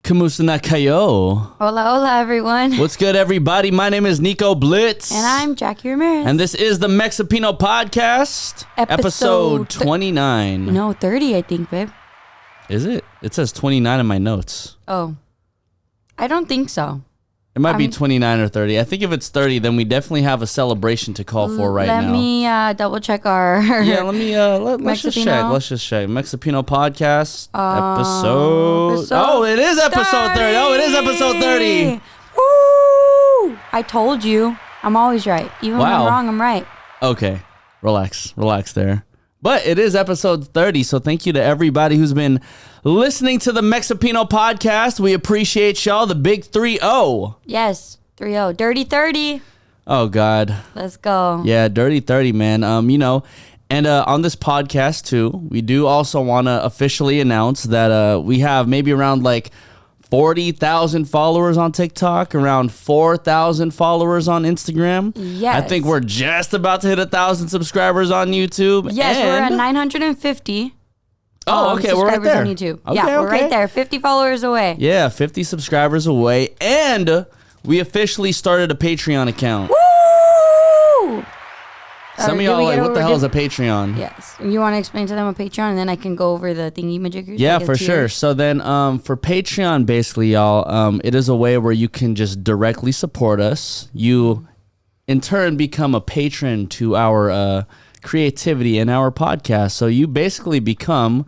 Kamusta na kayo? Hola, hola, everyone. What's good, everybody? My name is Nico Blitz. And I'm Jackie Ramirez. And this is the Mexipino podcast, episode 29. No, 30, I think, babe. Is it? It says 29 in my notes. Oh. I don't think so. It might be 29 or 30. I think if it's 30, then we definitely have a celebration to call for right now. Let me double check our... Yeah, let me... let's just check. Mexipino podcast, episode... Oh, it is episode 30. Oh, it is episode 30. Woo! I told you. I'm always right. Even when I'm wrong, I'm right. Okay. Relax there. But it is episode 30, so thank you to everybody who's been listening to the Mexipino podcast. We appreciate y'all. The big 3-0. Yes, 3-0. Dirty 30. Oh, God. Let's go. Yeah, Dirty 30, man. And on this podcast, too, we do also want to officially announce that we have maybe around, 40,000 followers on TikTok, around 4,000 followers on Instagram. Yes. I think we're just about to hit 1,000 subscribers on YouTube. Yes, we're at 950. Oh, okay, we're right there. On YouTube. Okay, yeah, we're right there, 50 followers away. Yeah, 50 subscribers away. And we officially started a Patreon account. Woo! Some of y'all are like, what the hell is a Patreon? Yes. You want to explain to them a Patreon, and then I can go over the thingy-majiggers? Yeah, for sure. So then for Patreon, basically, y'all, it is a way where you can just directly support us. You, in turn, become a patron to our creativity and our podcast. So you basically become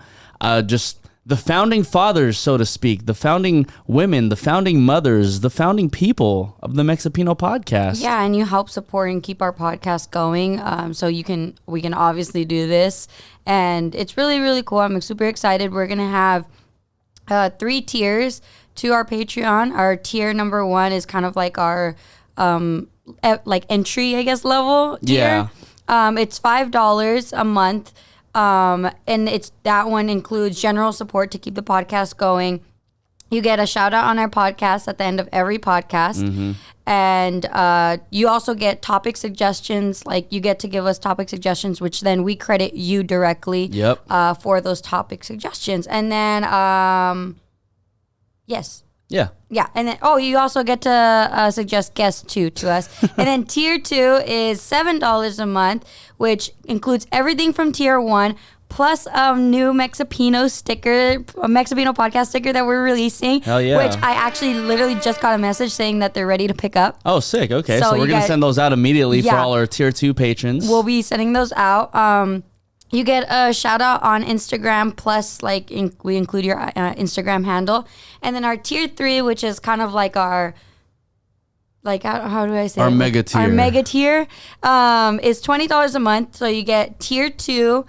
just the founding fathers, so to speak, the founding women, the founding mothers, the founding people of the Mexipino podcast. Yeah, and you help support and keep our podcast going. So we can obviously do this, and it's really, really cool. I'm super excited. We're gonna have 3 tiers to our Patreon. Our tier number 1 is kind of like our entry, I guess, level tier. Yeah. It's $5 a month. And that one includes general support to keep the podcast going. You get a shout out on our podcast at the end of every podcast. Mm-hmm. And you also get topic suggestions. Like, you get to give us topic suggestions, which then we credit you directly for those topic suggestions. And then, yes. Yeah. Yeah. And then, you also get to suggest guests too to us. And then tier 2 is $7 a month, which includes everything from tier 1, plus a new Mexipino sticker, a Mexipino podcast sticker that we're releasing. Hell yeah. Which I actually literally just got a message saying that they're ready to pick up. Oh, sick. Okay. So we're going to send those out immediately for all our tier 2 patrons. We'll be sending those out. You get a shout out on Instagram, plus we include your Instagram handle. And then our tier 3, which is kind of like our, how do I say our it? mega tier. Our mega tier is $20 a month. So you get tier 2,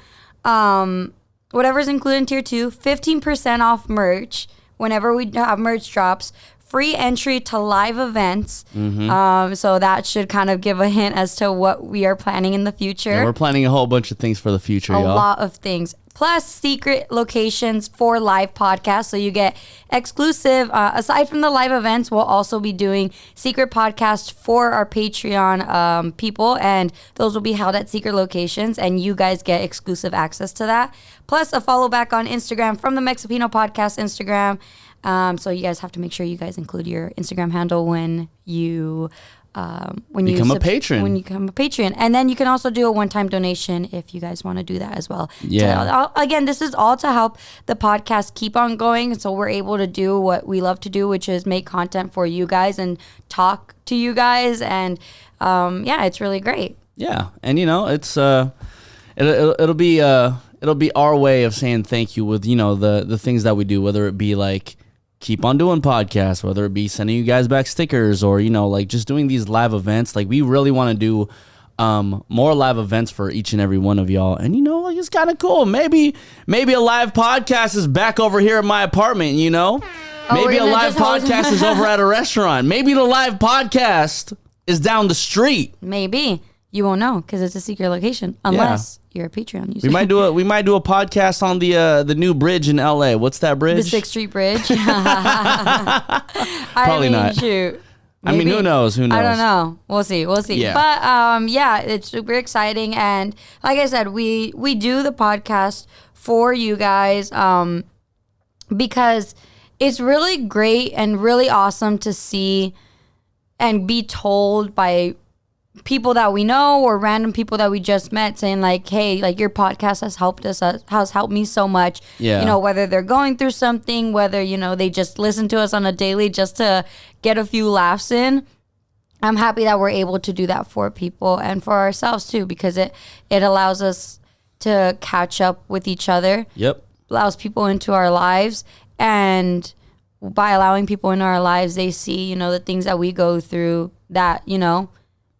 whatever's included in tier 2, 15% off merch whenever we have merch drops. Free entry to live events. Mm-hmm. So that should kind of give a hint as to what we are planning in the future. Yeah, we're planning a whole bunch of things for the future, y'all. A lot of things. Plus secret locations for live podcasts. So you get exclusive, aside from the live events, we'll also be doing secret podcasts for our Patreon people. And those will be held at secret locations. And you guys get exclusive access to that. Plus a follow back on Instagram from the Mexipino podcast Instagram. So you guys have to make sure you guys include your Instagram handle when you become a patron. When you become a patron, and then you can also do a one-time donation if you guys want to do that as well. Yeah. Again, this is all to help the podcast keep on going, so we're able to do what we love to do, which is make content for you guys and talk to you guys, and it's really great. Yeah, and it's it'll be our way of saying thank you with the things that we do, whether it be like keep on doing podcasts, whether it be sending you guys back stickers or just doing these live events. Like, we really want to do more live events for each and every one of y'all, and it's kind of cool. Maybe a live podcast is back over here in my apartment. Maybe a live podcast is over at a restaurant. Maybe the live podcast is down the street. Maybe. You won't know because it's a secret location unless you're a Patreon user. We might do a podcast on the new bridge in LA. What's that bridge? The 6th Street Bridge. Probably not. Shoot. Maybe. I mean, who knows? I don't know. We'll see. Yeah. But it's super exciting, and like I said, we do the podcast for you guys because it's really great and really awesome to see and be told by people that we know or random people that we just met saying like, hey, like your podcast has helped us, has helped me so much. Yeah. You know, whether they're going through something, whether, you know, they just listen to us on a daily just to get a few laughs in. I'm happy that we're able to do that for people and for ourselves too, because it allows us to catch up with each other. Yep. Allows people into our lives, and by allowing people into our lives, they see, you know, the things that we go through, that, you know,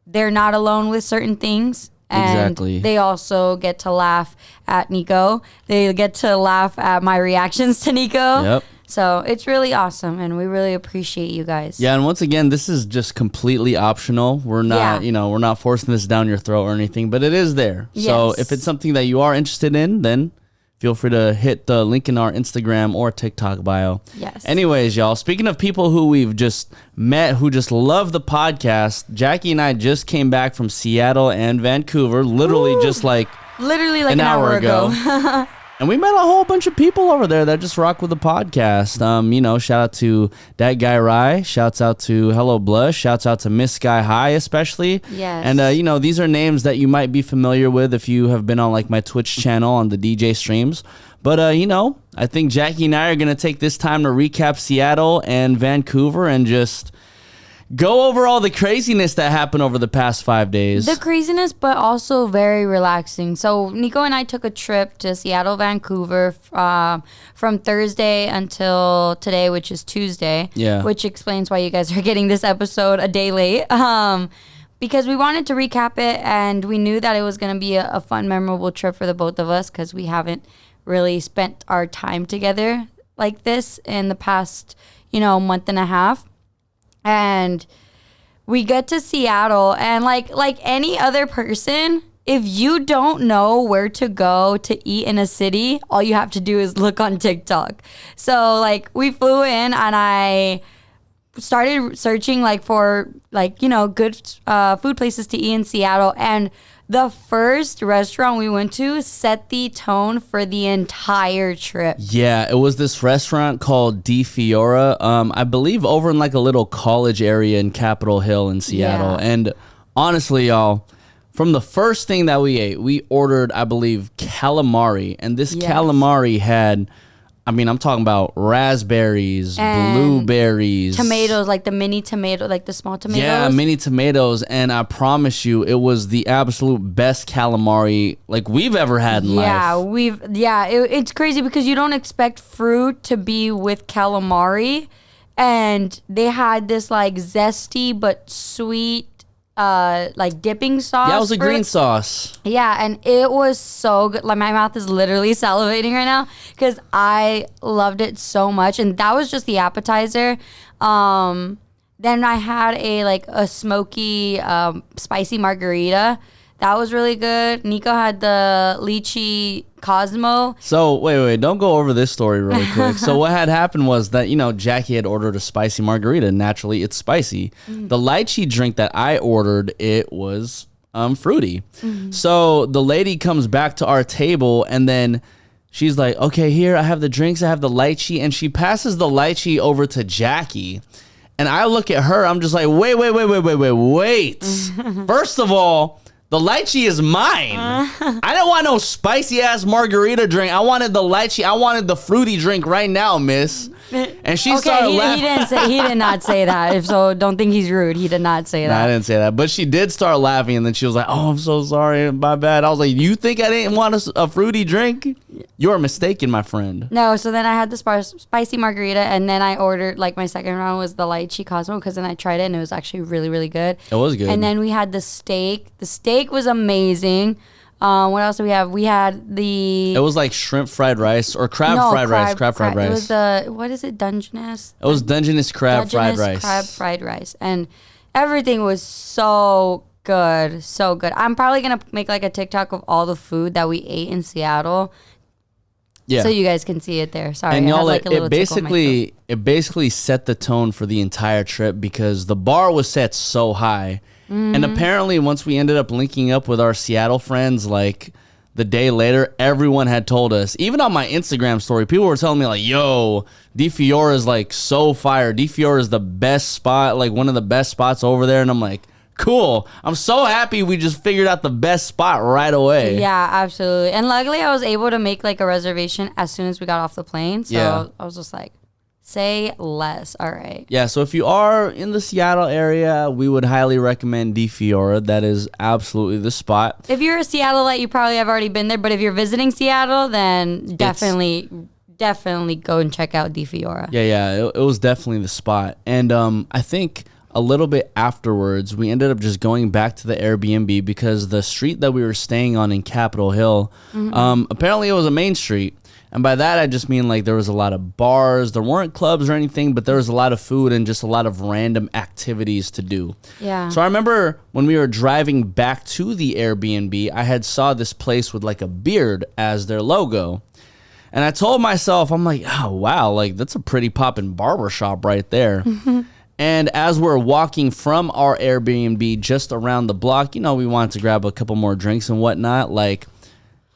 they're not alone with certain things. And exactly. They also get to laugh at Nico. They get to laugh at my reactions to Nico. Yep. So it's really awesome, and we really appreciate you guys. Yeah, and once again, this is just completely optional. We're not, you know, we're not forcing this down your throat or anything, but it is there. Yes. So if it's something that you are interested in, then feel free to hit the link in our Instagram or TikTok bio. Yes. Anyways, y'all, speaking of people who we've just met who just love the podcast, Jackie and I just came back from Seattle and Vancouver, literally just like an hour ago. And we met a whole bunch of people over there that just rock with the podcast. You know, shout out to That Guy Rye. Shouts out to Hello Blush. Shouts out to Miss Sky High, especially. Yes. And, you know, these are names that you might be familiar with if you have been on, like, my Twitch channel on the DJ streams. But, you know, I think Jackie and I are going to take this time to recap Seattle and Vancouver and just go over all the craziness that happened over the past 5 days. The craziness, but also very relaxing. So Nico and I took a trip to Seattle, Vancouver from Thursday until today, which is Tuesday. Yeah. Which explains why you guys are getting this episode a day late. Because we wanted to recap it, and we knew that it was going to be a fun, memorable trip for the both of us, because we haven't really spent our time together like this in the past, you know, month and a half. And we get to Seattle, and like any other person, if you don't know where to go to eat in a city, all you have to do is look on TikTok. So like we flew in, and I started searching like for like, you know, good food places to eat in Seattle, and the first restaurant we went to set the tone for the entire trip. Yeah, it was this restaurant called Di Fiora, I believe over in like a little college area in Capitol Hill in Seattle. Yeah. And honestly, y'all, from the first thing that we ate, we ordered, I believe, calamari. And this calamari had, I mean, I'm talking about raspberries, and blueberries, tomatoes, like the mini tomato, like the small tomatoes. Yeah, mini tomatoes. And I promise you, it was the absolute best calamari like we've ever had in life. It's crazy because you don't expect fruit to be with calamari, and they had this like zesty but sweet like dipping sauce. Yeah, it was a green sauce. Yeah, and it was so good. Like my mouth is literally salivating right now because I loved it so much. And that was just the appetizer. Then I had a smoky spicy margarita. That was really good. Nico had the lychee Cosmo. So, wait, don't go over this story really quick. So what had happened was that, you know, Jackie had ordered a spicy margarita. Naturally, it's spicy. The lychee drink that I ordered, it was fruity. So the lady comes back to our table, and then she's like, okay, here, I have the drinks, I have the lychee, and she passes the lychee over to Jackie. And I look at her, I'm just like, wait. First of all, the lychee is mine. I don't want no spicy ass margarita drink. I wanted the lychee. I wanted the fruity drink right now, miss. And she started laughing. He did not say that. If so, don't think he's rude. He did not say that. No, I didn't say that. But she did start laughing, and then she was like, oh, I'm so sorry. My bad. I was like, you think I didn't want a fruity drink? You're mistaken, my friend. No, so then I had the spicy margarita, and then I ordered, like, my second round was the lychee Cosmo, because then I tried it, and it was actually really, really good. It was good. And then we had the steak. The steak was amazing. What else do we have? We had the... It was like shrimp fried rice or crab fried rice. Crab fried rice. It was the... What is it? Dungeness? It was Dungeness crab fried rice. Crab fried rice. And everything was so good. So good. I'm probably going to make like a TikTok of all the food that we ate in Seattle. Yeah. So you guys can see it there. Sorry. And y'all, like it basically set the tone for the entire trip because the bar was set so high. And apparently once we ended up linking up with our Seattle friends, like the day later, everyone had told us, even on my Instagram story, people were telling me like, yo, Di Fiora is like so fire. Di Fiora is the best spot, like one of the best spots over there. And I'm like, cool. I'm so happy we just figured out the best spot right away. Yeah, absolutely. And luckily I was able to make like a reservation as soon as we got off the plane. So I was just like, say less. All right. Yeah, so if you are in the Seattle area, we would highly recommend Di Fiora. That is absolutely the spot. If you're a Seattleite, you probably have already been there. But if you're visiting Seattle, then definitely go and check out Di Fiora. Yeah, it was definitely the spot. And I think a little bit afterwards, we ended up just going back to the Airbnb because the street that we were staying on in Capitol Hill, apparently it was a main street. And by that, I just mean like there was a lot of bars. There weren't clubs or anything, but there was a lot of food and just a lot of random activities to do. Yeah. So I remember when we were driving back to the Airbnb, I had saw this place with like a beard as their logo. And I told myself, I'm like, oh, wow, like that's a pretty poppin' barbershop right there. And as we're walking from our Airbnb just around the block, you know, we wanted to grab a couple more drinks and whatnot, like...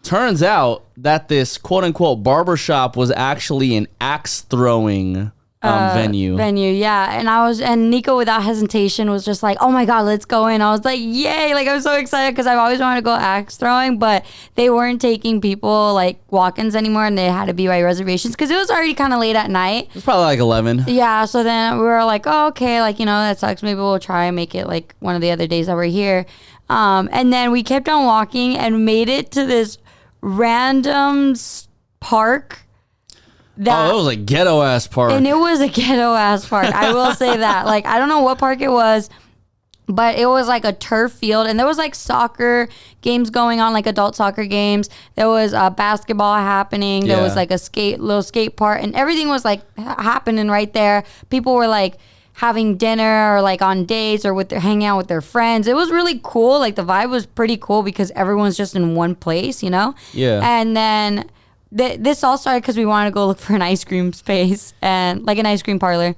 Turns out that this quote-unquote barbershop was actually an axe-throwing venue. Yeah. And Nico, without hesitation, was just like, oh my God, let's go in. I was like, yay. Like, I'm so excited because I've always wanted to go axe throwing, but they weren't taking people, like, walk-ins anymore, and they had to be by reservations because it was already kind of late at night. It was probably like 11. Yeah, so then we were like, oh, okay, like, you know, that sucks. Maybe we'll try and make it, like, one of the other days that we're here. And then we kept on walking and made it to this random park. It was a ghetto ass park. And it was a ghetto ass park. I will say that. Like, I don't know what park it was, but it was like a turf field, and there was like soccer games going on, like adult soccer games. There was basketball happening. There was like a little skate park, and everything was like happening right there. People were like having dinner or like on dates or hanging out with their friends. It was really cool. Like the vibe was pretty cool because everyone's just in one place, you know? Yeah. And then this all started because we wanted to go look for an ice cream space and like an ice cream parlor.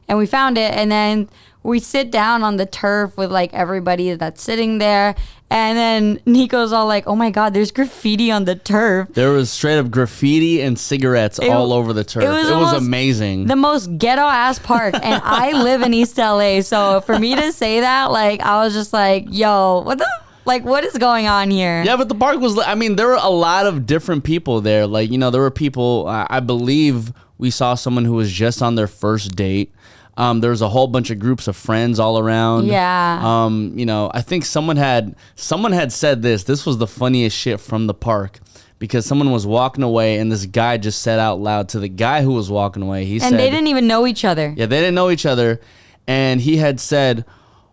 And we found it. And then we sit down on the turf with like everybody that's sitting there. And then Nico's all like, oh my God, there's graffiti on the turf. There was straight up graffiti and cigarettes all over the turf. It was amazing. The most ghetto ass park. And I live in East LA. So for me to say that, like, I was just like, yo, what is going on here? Yeah, but the park was, I mean, there were a lot of different people there. Like, you know, there were people, I believe we saw someone who was just on their first date. There was a whole bunch of groups of friends all around. Yeah. You know, I think someone had said this. This was the funniest shit from the park because someone was walking away and this guy just said out loud to the guy who was walking away. He said, they didn't even know each other. Yeah, they didn't know each other, and he had said,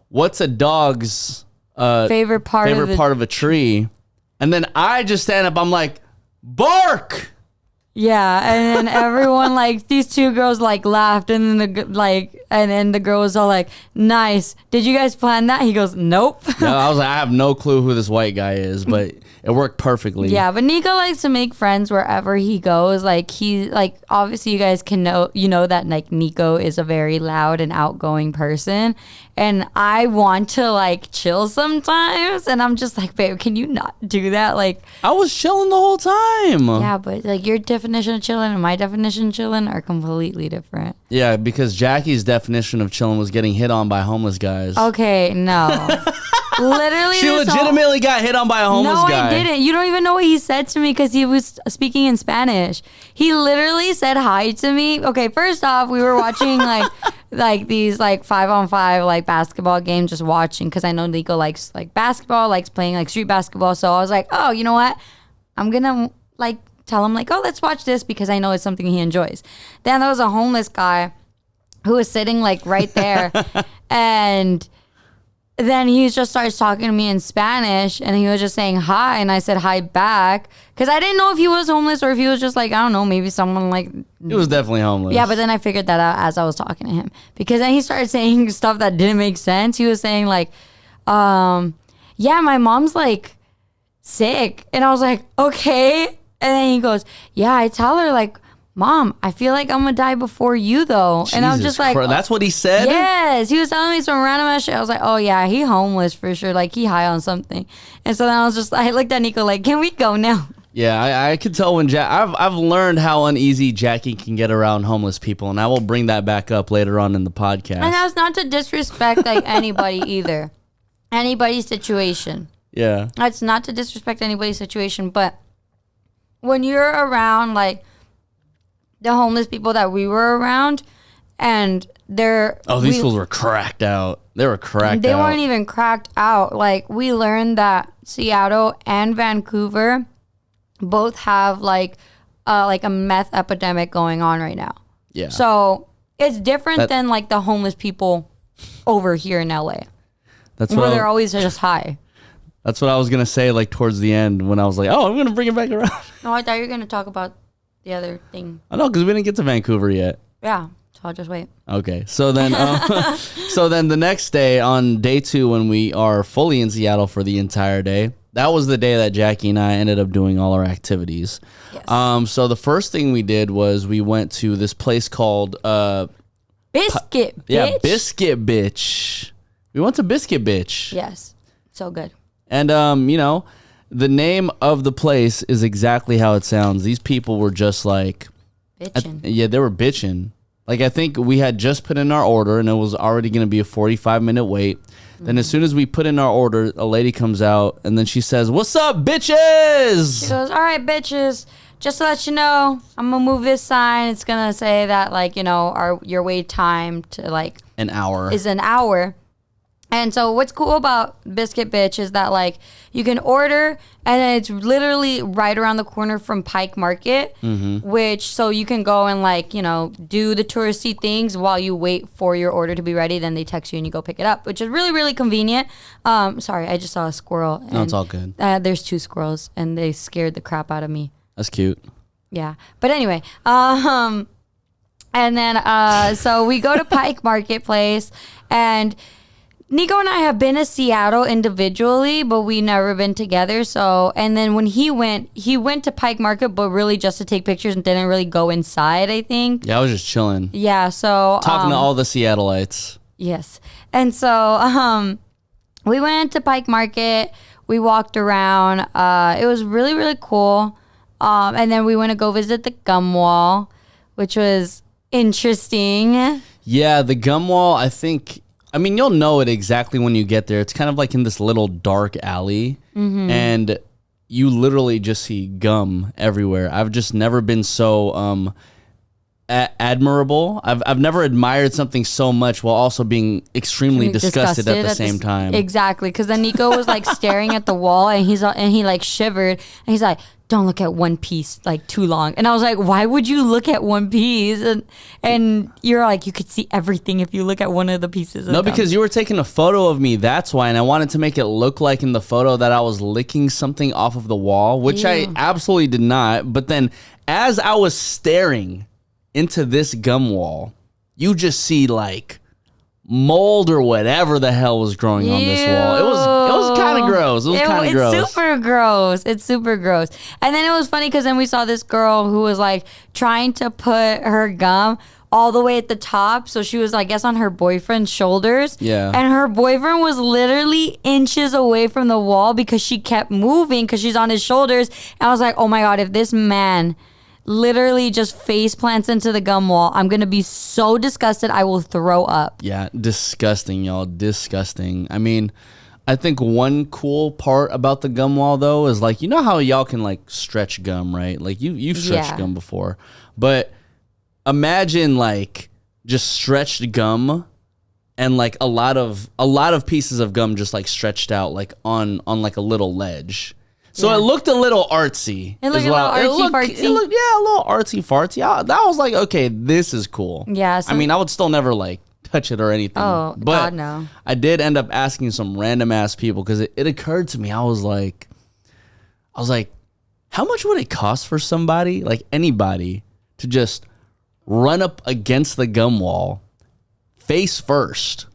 "What's a dog's favorite part of a tree?" And then I just stand up. I'm like, "Bark." Yeah, and then everyone, like, these two girls like laughed, and then the girl was all like, "Nice. Did you guys plan that?" He goes, "Nope." No, I was like, I have no clue who this white guy is, but it worked perfectly. Yeah, but Nico likes to make friends wherever he goes. Like, obviously you guys can know that like Nico is a very loud and outgoing person, and I want to like chill sometimes, and I'm just like, babe, can you not do that? Like, I was chilling the whole time. Yeah, but like your definition of chilling and my definition of chilling are completely different. Yeah, because Jackie's definition of chilling was getting hit on by homeless guys. Okay, no. Literally, she legitimately got hit on by a homeless guy. No, I didn't. You don't even know what he said to me because he was speaking in Spanish. He literally said hi to me. Okay, first off, we were watching like these like 5-on-5 like basketball games, just watching because I know Nico likes like basketball, likes playing like street basketball. So I was like, oh, you know what? I'm gonna like tell him like, oh, let's watch this because I know it's something he enjoys. Then there was a homeless guy who was sitting like right there, and then he just starts talking to me in Spanish, and he was just saying hi, and I said hi back because I didn't know if he was homeless or if he was just like, I don't know, maybe someone like... He was definitely homeless. Yeah, but then I figured that out as I was talking to him because then he started saying stuff that didn't make sense. He was saying like, yeah, my mom's like sick, and I was like, okay. And then he goes, yeah, I tell her like Mom, I feel like I'm gonna die before you though. And I was just like, that's what he said? Yes. He was telling me some random ass shit. I was like, oh yeah, he homeless for sure. Like he high on something. And so then I looked at Nico like, can we go now? Yeah, I could tell when I've learned how uneasy Jackie can get around homeless people, and I will bring that back up later on in the podcast. And that's not to disrespect like anybody either. Anybody's situation. Yeah. That's not to disrespect anybody's situation, but when you're around like the homeless people that we were around, and these fools were cracked out. They were cracked out. They weren't even cracked out. Like, we learned that Seattle and Vancouver both have like a meth epidemic going on right now. Yeah. So it's different than like the homeless people over here in LA. That's where they're always just high. That's what I was gonna say, like towards the end when I was like, "Oh, I'm gonna bring it back around." No, I thought you were gonna talk about the other thing. I know, because we didn't get to Vancouver yet. Yeah, so I'll just wait. Okay, so then, the next day, on day 2, when we are fully in Seattle for the entire day, that was the day that Jackie and I ended up doing all our activities. Yes. So the first thing we did was we went to this place called Biscuit Bitch. Yeah, Biscuit Bitch. We went to Biscuit Bitch. Yes, so good. And, the name of the place is exactly how it sounds. These people were just like... bitching. They were bitching. Like, I think we had just put in our order, and it was already going to be a 45-minute wait. Then as soon as we put in our order, a lady comes out, and then she says, "What's up, bitches?" She goes, "All right, bitches. Just to let you know, I'm going to move this sign. It's going to say that, like, your wait time to, like... an hour. Is an hour. And so what's cool about Biscuit Bitch is that, like, you can order, and then it's literally right around the corner from Pike Market, so you can go and, like, do the touristy things while you wait for your order to be ready. Then they text you and you go pick it up, which is really, really convenient. Sorry, I just saw a squirrel. No, it's all good. There's 2 squirrels, and they scared the crap out of me. That's cute. Yeah. But anyway, and then, so we go to Pike Marketplace, and... Nico and I have been to Seattle individually, but we never been together. So, and then when he went to Pike Market, but really just to take pictures and didn't really go inside, I think. Yeah, I was just chilling. Yeah, so. Talking to all the Seattleites. Yes. And so, we went to Pike Market. We walked around. It was really, really cool. And then we went to go visit the gum wall, which was interesting. Yeah, the gum wall, I think... I mean, you'll know it exactly when you get there. It's kind of like in this little dark alley, and you literally just see gum everywhere. I've just never been so admirable. I've never admired something so much while also being extremely disgusted at the same time. Exactly, because then Nico was like staring at the wall, and he like shivered, and he's like, "Don't look at one piece like too long." And I was like, "Why would you look at one piece?" And you're like, "You could see everything if you look at one of the pieces." No, because you were taking a photo of me. That's why, and I wanted to make it look like in the photo that I was licking something off of the wall, which I absolutely did not. But then, as I was staring into this gum wall, you just see like mold or whatever the hell was growing on this wall. It was kind of gross. It's super gross. It's super gross. And then it was funny because then we saw this girl who was like trying to put her gum all the way at the top. So she was, I guess, on her boyfriend's shoulders. Yeah. And her boyfriend was literally inches away from the wall because she kept moving because she's on his shoulders. And I was like, oh my God, if this man literally just face plants into the gum wall, I'm gonna be so disgusted I will throw up. Yeah, disgusting, y'all. Disgusting. I mean, I think one cool part about the gum wall though is like, you know how y'all can like stretch gum, right? Like you've stretched gum before. But imagine like just stretched gum and like a lot of pieces of gum just like stretched out like on like a little ledge. So it looked a little artsy. It looked a little artsy-fartsy. It looked, a little artsy-fartsy. That was like, okay, this is cool. Yeah. So I mean, I would still never like touch it or anything. Oh, but God, no. I did end up asking some random ass people because it occurred to me. I was like, how much would it cost for somebody, like anybody, to just run up against the gum wall face first?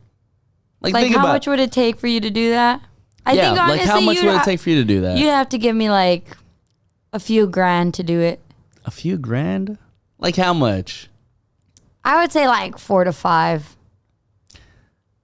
Like think how much would it take for you to do that? I think honestly, like how much would it take for you to do that? You'd have to give me like a few grand to do it. A few grand? Like how much? I would say like 4 to 5.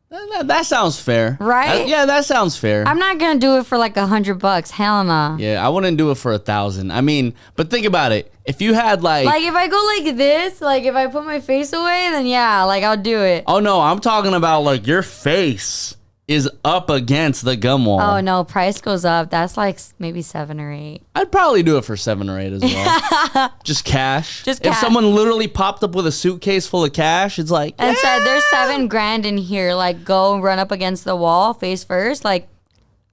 That sounds fair. Right? Yeah, that sounds fair. I'm not gonna do it for like $100. Hell no. Yeah, I wouldn't do it for 1,000. I mean, but think about it. If you had like if I go like this, like if I put my face away, then yeah, like I'll do it. oh no, I'm talking about like your face is up against the gum wall. Oh no, price goes up. That's like maybe 7 or 8. I'd probably do it for 7 or 8 as well. Just cash. Just if cash. someone literally popped up with a suitcase full of cash, it's like And said there's $7,000 in here. Like go run up against the wall face first. Like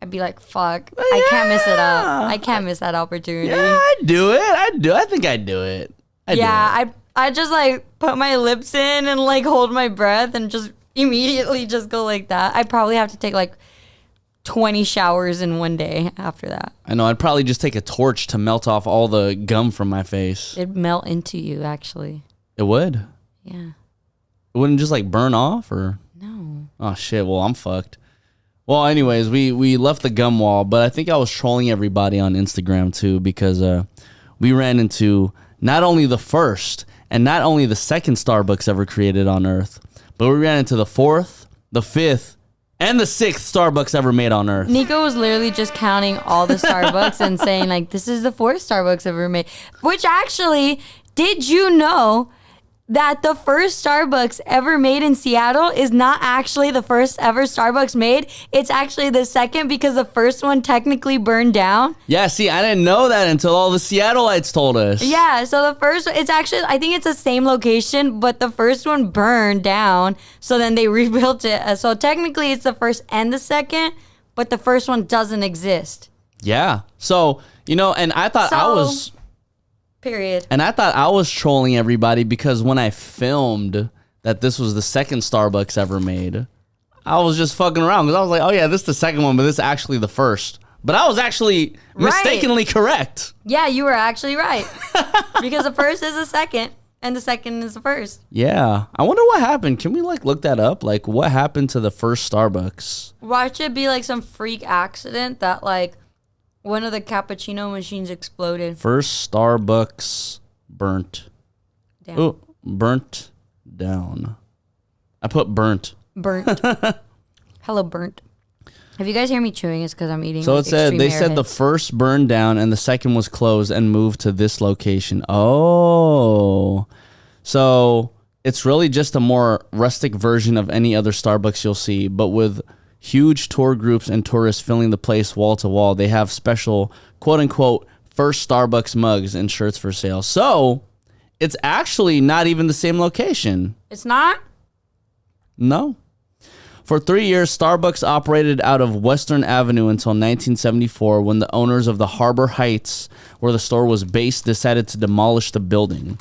I'd be like, fuck, I can't miss it up. I can't miss that opportunity. yeah, I'd do it. I think I'd do it. I just like put my lips in and like hold my breath and just immediately just go like that. I'd probably have to take like 20 showers in one day after that. I know. I'd probably just take a torch to melt off all the gum from my face. It'd melt into you, actually. It would. Yeah. It wouldn't just like burn off or. No. Oh shit. Well, I'm fucked. Well, anyways, we left the gum wall, but I think I was trolling everybody on Instagram too because we ran into not only the first and not only the second Starbucks ever created on Earth, but we ran into the 4th, the 5th, and the 6th Starbucks ever made on Earth. Nico was literally just counting all the Starbucks and saying like, this is the 4th Starbucks ever made. Which actually, did you know that the first Starbucks ever made in Seattle is not actually the first ever Starbucks made? It's actually the second because the first one technically burned down. Yeah, see, I didn't know that until all the Seattleites told us. Yeah, so the first, it's actually, I think it's the same location, but the first one burned down, so then they rebuilt it. So technically it's the first and the second, but the first one doesn't exist. Yeah. So, and I thought I was... Period. And I thought I was trolling everybody because when I filmed that this was the second Starbucks ever made, I was just fucking around because I was like, oh yeah, this is the second one, but this is actually the first. But I was actually mistakenly correct. Yeah, you were actually right. Because the first is the second and the second is the first. Yeah. I wonder what happened. Can we look that up? Like what happened to the first Starbucks? Watch it be like some freak accident that like one of the cappuccino machines exploded. First Starbucks burnt. Down. Oh, burnt down. I put burnt. Burnt. Hello, burnt. If you guys hear me chewing, it's because I'm eating. So like, it said they said the first burned down and the second was closed and moved to this location. Oh, so it's really just a more rustic version of any other Starbucks you'll see, but with huge tour groups and tourists filling the place wall to wall. They have special quote unquote first Starbucks mugs and shirts for sale. So it's actually not even the same location. It's not? No. For 3 years, Starbucks operated out of Western Avenue until 1974 when the owners of the Harbor Heights, where the store was based, decided to demolish the building.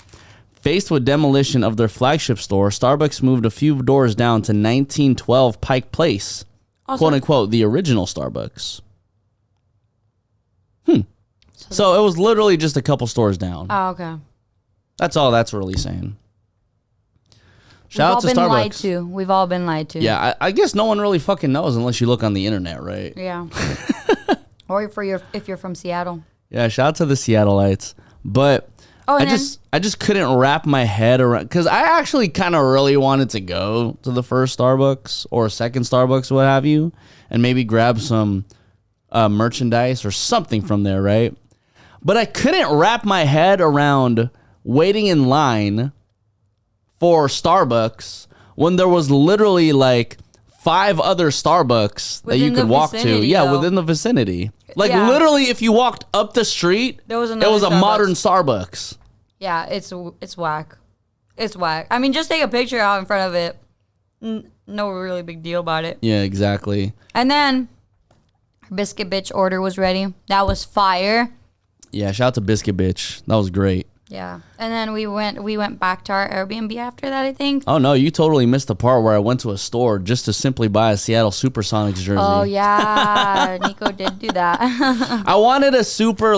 Faced with demolition of their flagship store, Starbucks moved a few doors down to 1912 Pike Place. Also, Quote unquote, the original Starbucks. So it was literally just a couple stores down. Oh, okay. That's all that's really saying. Shout out to Starbucks. We've all been lied to. We've all been lied to. Yeah, I guess no one really fucking knows unless you look on the internet, right? Yeah. Or if you're from Seattle. Yeah, shout out to the Seattleites. But I just couldn't wrap my head around, because I actually kind of really wanted to go to the first Starbucks or second Starbucks, what have you, and maybe grab some merchandise or something from there, right? But I couldn't wrap my head around waiting in line for Starbucks when there was literally like 5 other Starbucks that you could walk to. Yeah, within the vicinity. Like literally, if you walked up the street, it was a modern Starbucks. Yeah, it's whack. It's whack. I mean, just take a picture out in front of it. No really big deal about it. Yeah, exactly. And then our Biscuit Bitch order was ready. That was fire. Yeah, shout out to Biscuit Bitch. That was great. Yeah. And then we went back to our Airbnb after that, I think. Oh, no, you totally missed the part where I went to a store just to simply buy a Seattle Supersonics jersey. Oh, yeah. Nico did do that. I wanted a super,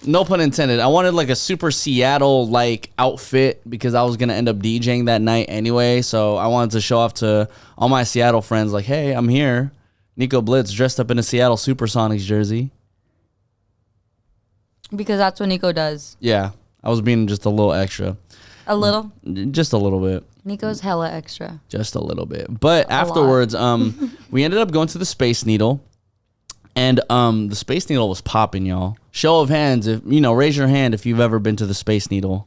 no pun intended, I wanted a super Seattle, outfit because I was going to end up DJing that night anyway. So I wanted to show off to all my Seattle friends, hey, I'm here. Nico Blitz dressed up in a Seattle Supersonics jersey. Because that's what Nico does. Yeah. I was being just a little extra. A little? Just a little bit. Nico's hella extra. Just a little bit. But afterwards, we ended up going to the Space Needle. And the Space Needle was popping, y'all. Show of hands, if raise your hand if you've ever been to the Space Needle.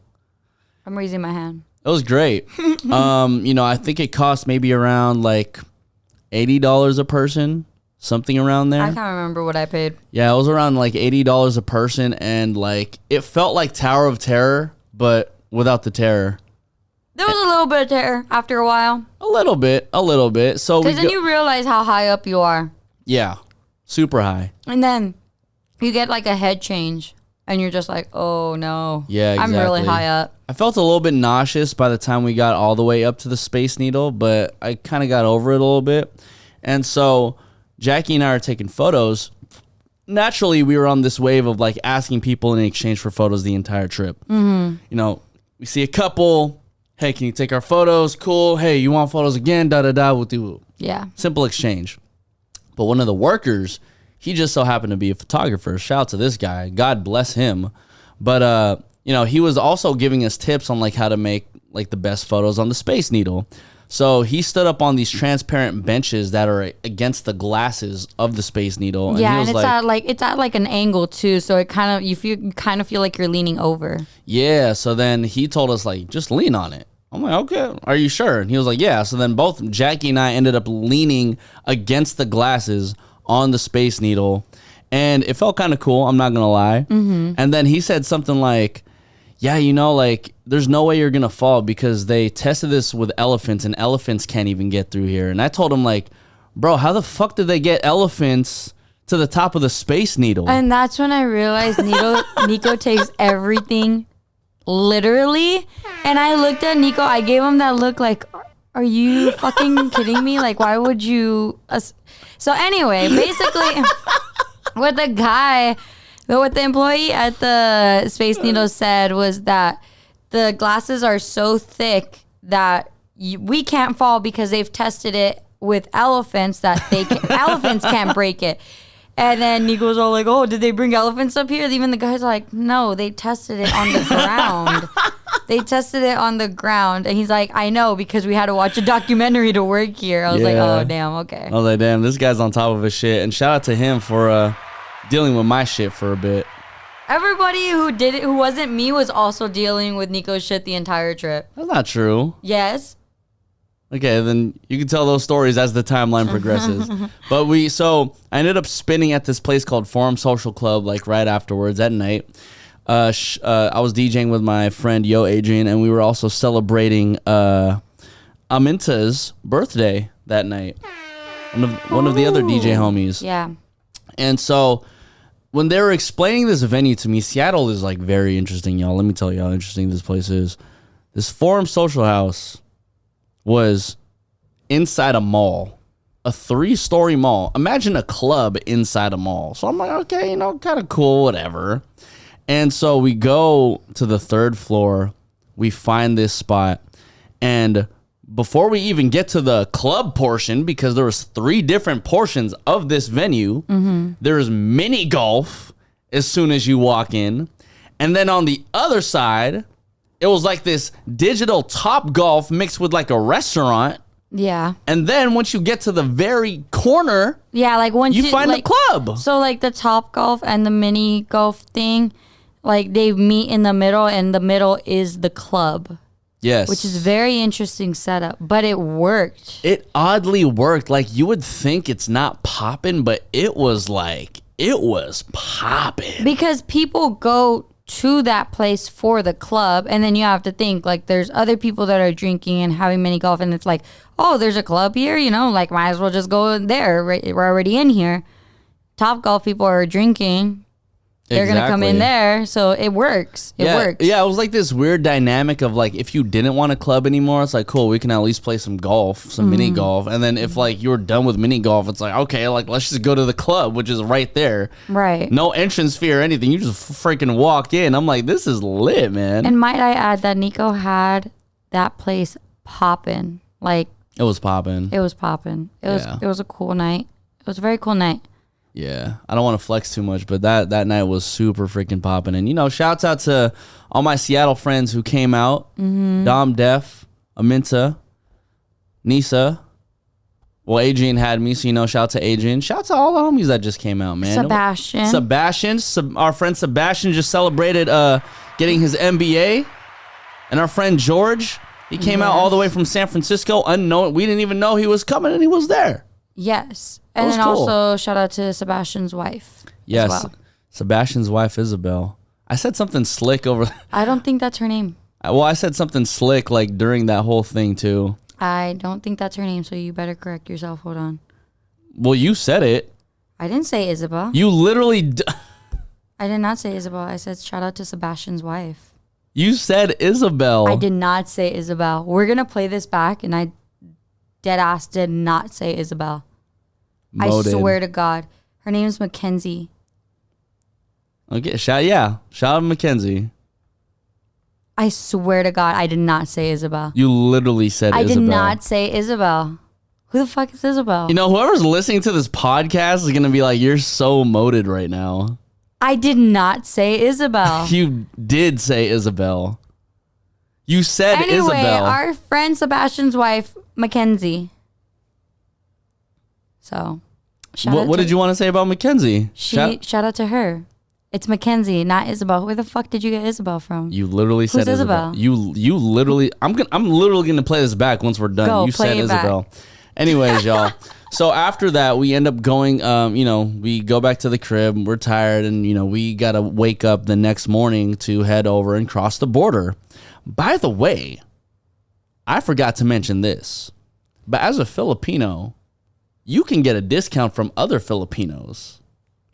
I'm raising my hand. It was great. I think it cost maybe around like $80 a person, something around there. I can't remember what I paid. Yeah, it was around like $80 a person, and like it felt like Tower of Terror, but without the terror. There was a little bit of terror after a while. A little bit. So because then you realize how high up you are. Yeah, super high. And then you get like a head change, and you're just like, oh no. Yeah, exactly. I'm really high up. I felt a little bit nauseous by the time we got all the way up to the Space Needle, but I kind of got over it a little bit. And so Jackie and I are taking photos. Naturally, we were on this wave of like asking people in exchange for photos the entire trip. Mm-hmm. We see a couple. Hey, can you take our photos? Cool. Hey, you want photos again? Da-da-da. We'll do. Yeah. Simple exchange. But one of the workers, he just so happened to be a photographer. Shout out to this guy. God bless him. But, he was also giving us tips on like how to make like the best photos on the Space Needle. So he stood up on these transparent benches that are against the glasses of the Space Needle. And yeah, he was and it's at like an angle too, so it kind of feel like you're leaning over. Yeah, so then he told us like just lean on it. I'm like, okay, are you sure? And he was like, yeah. So then both Jackie and I ended up leaning against the glasses on the Space Needle, and it felt kind of cool. I'm not gonna lie. Mm-hmm. And then he said something like, yeah, like there's no way you're going to fall because they tested this with elephants and elephants can't even get through here. And I told him like, bro, how the fuck did they get elephants to the top of the Space Needle? And that's when I realized Nico takes everything literally. And I looked at Nico, I gave him that look like, are you fucking kidding me? Like, why would you? So anyway, basically what the employee at the Space Needle said was that the glasses are so thick that we can't fall because they've tested it with elephants that elephants can't break it. And then Nico's all like, oh, did they bring elephants up here? Even the guy's like, no, they tested it on the ground. They tested it on the ground. And he's like, I know, because we had to watch a documentary to work here. I was like, oh, damn, okay. I was like, damn, this guy's on top of his shit. And shout out to him for dealing with my shit for a bit. Everybody who did it, who wasn't me, was also dealing with Nico's shit the entire trip. That's not true. Yes. Okay, then you can tell those stories as the timeline progresses. But I ended up spinning at this place called Forum Social Club, like right afterwards at night. I was DJing with my friend Yo Adrian, and we were also celebrating Aminta's birthday that night. One of the other DJ homies. Yeah. And so when they were explaining this venue to me, Seattle is like very interesting, y'all. Let me tell you how interesting this place is. This Forum Social House was inside a mall, a 3-story mall. Imagine a club inside a mall. So I'm like, okay, kind of cool, whatever. And so we go to the 3rd floor. We find this spot. And before we even get to the club portion, because there was 3 different portions of this venue, there's mini golf as soon as you walk in. And then on the other side, it was like this digital Top Golf mixed with like a restaurant. Yeah. And then once you get to the very corner, like once you find like, the club. So like the Top Golf and the mini golf thing, like they meet in the middle, and the middle is the club. Yes. Which is very interesting setup, but it worked. It oddly worked. Like you would think it's not popping, but it was popping. Because people go to that place for the club, and then you have to think like there's other people that are drinking and having mini golf, and it's like, oh, there's a club here, like might as well just go there. Right? We're already in here. Top Golf people are drinking. They're going to come in there, so it works. It works. Yeah, it was like this weird dynamic of like, if you didn't want a club anymore, it's like, cool, we can at least play some golf, some mini golf. And then if like you're done with mini golf, it's like, okay, like let's just go to the club, which is right there. Right. No entrance fee or anything. You just freaking walk in. I'm like, this is lit, man. And might I add that Nico had that place popping. Like, it was popping. It was popping. It was a cool night. It was a very cool night. Yeah, I don't want to flex too much, but that night was super freaking popping. And, you know, shouts out to all my Seattle friends who came out. Dom Def, Aminta, Nisa. Well, Adrian had me, so, you know, shout out to Adrian. Shout out to all the homies that just came out, man. Our friend Sebastian just celebrated getting his MBA. And our friend George, he came out all the way from San Francisco unknown. We didn't even know he was coming, and he was there. Yes. And then cool. Also shout out to Sebastian's wife. Yes. Well. Sebastian's wife, Isabel. I said something slick over. I don't think that's her name. Well, I said something slick like during that whole thing too. I don't think that's her name, so you better correct yourself. Hold on. Well, you said it. I didn't say Isabel. You literally. I did not say Isabel. I said shout out to Sebastian's wife. You said Isabel. I did not say Isabel. We're going to play this back, and I dead ass did not say Isabel. Noted. I swear to God. Her name is Mackenzie. Okay, shout out Mackenzie. I swear to God, I did not say Isabel. You literally said Isabel. I did not say Isabel. Who the fuck is Isabel? You know, whoever's listening to this podcast is going to be like, you're so moted right now. I did not say Isabel. You did say Isabel. You said Isabel. Anyway, our friend Sebastian's wife, Mackenzie. So, what did you want to say about Mackenzie? Shout out to her. It's Mackenzie, not Isabel. Where the fuck did you get Isabel from? You literally said Isabel. You literally. I'm literally gonna play this back once we're done. Go, you said Isabel. Back. Anyways, y'all. So after that, we end up going. You know, we go back to the crib. We're tired, and you know, we gotta wake up the next morning to head over and cross the border. By the way, I forgot to mention this, but as a Filipino, you can get a discount from other Filipinos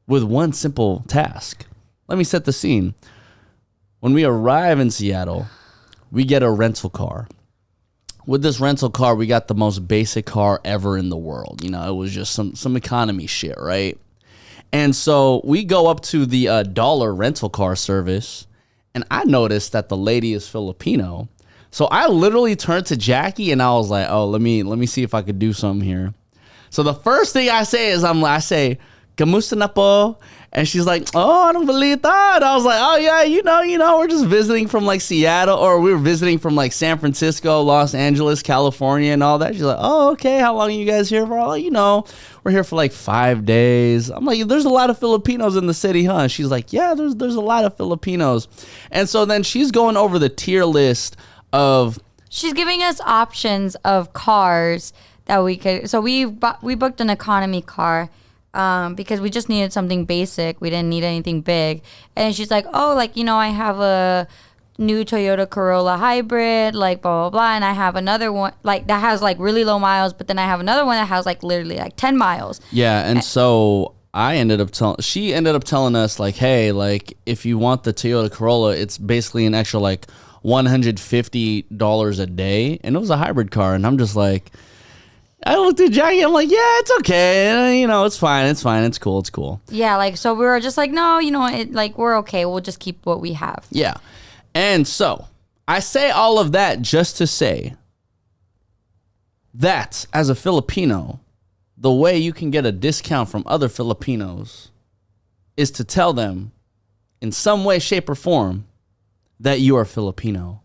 with one simple task. Let me set the scene. When we arrive in Seattle, we get a rental car. With this rental car, we got the most basic car ever in the world. You know, it was just some economy shit, right? And so we go up to the dollar rental car service, and I noticed that the lady is Filipino. So I literally turned to Jackie, and I was like, oh, let me see if I could do something here. So the first thing I say is I say, "Kamusta na po?" And she's like, "Oh, anong balita?" And I was like, "Oh yeah, you know, we're just visiting from like Seattle, or we were visiting from like San Francisco, Los Angeles, California, and all that." She's like, "Oh, okay. How long are you guys here for?" I'm like, "You know, we're here for like 5 days." I'm like, "There's a lot of Filipinos in the city, huh?" She's like, "Yeah, there's a lot of Filipinos." And so then she's going over the tier list of. She's giving us options of cars that we could. So we booked an economy car. Because we just needed something basic. We didn't need anything big. And she's like, oh, like, you know, I have a new Toyota Corolla hybrid, like, blah, blah, blah. And I have another one, like, that has, like, really low miles. But then I have another one that has, like, literally, like, 10 miles. Yeah, and so she ended up telling us, like, hey, like, if you want the Toyota Corolla, it's basically an extra, like, $150 a day. And it was a hybrid car. And I'm just like... I looked at Jackie. I'm like, yeah, it's okay. You know, it's fine. It's cool. Yeah, like, so we were just like, no, you know, we're okay. We'll just keep what we have. Yeah. And so I say all of that just to say that as a Filipino, the way you can get a discount from other Filipinos is to tell them in some way, shape, or form that you are Filipino.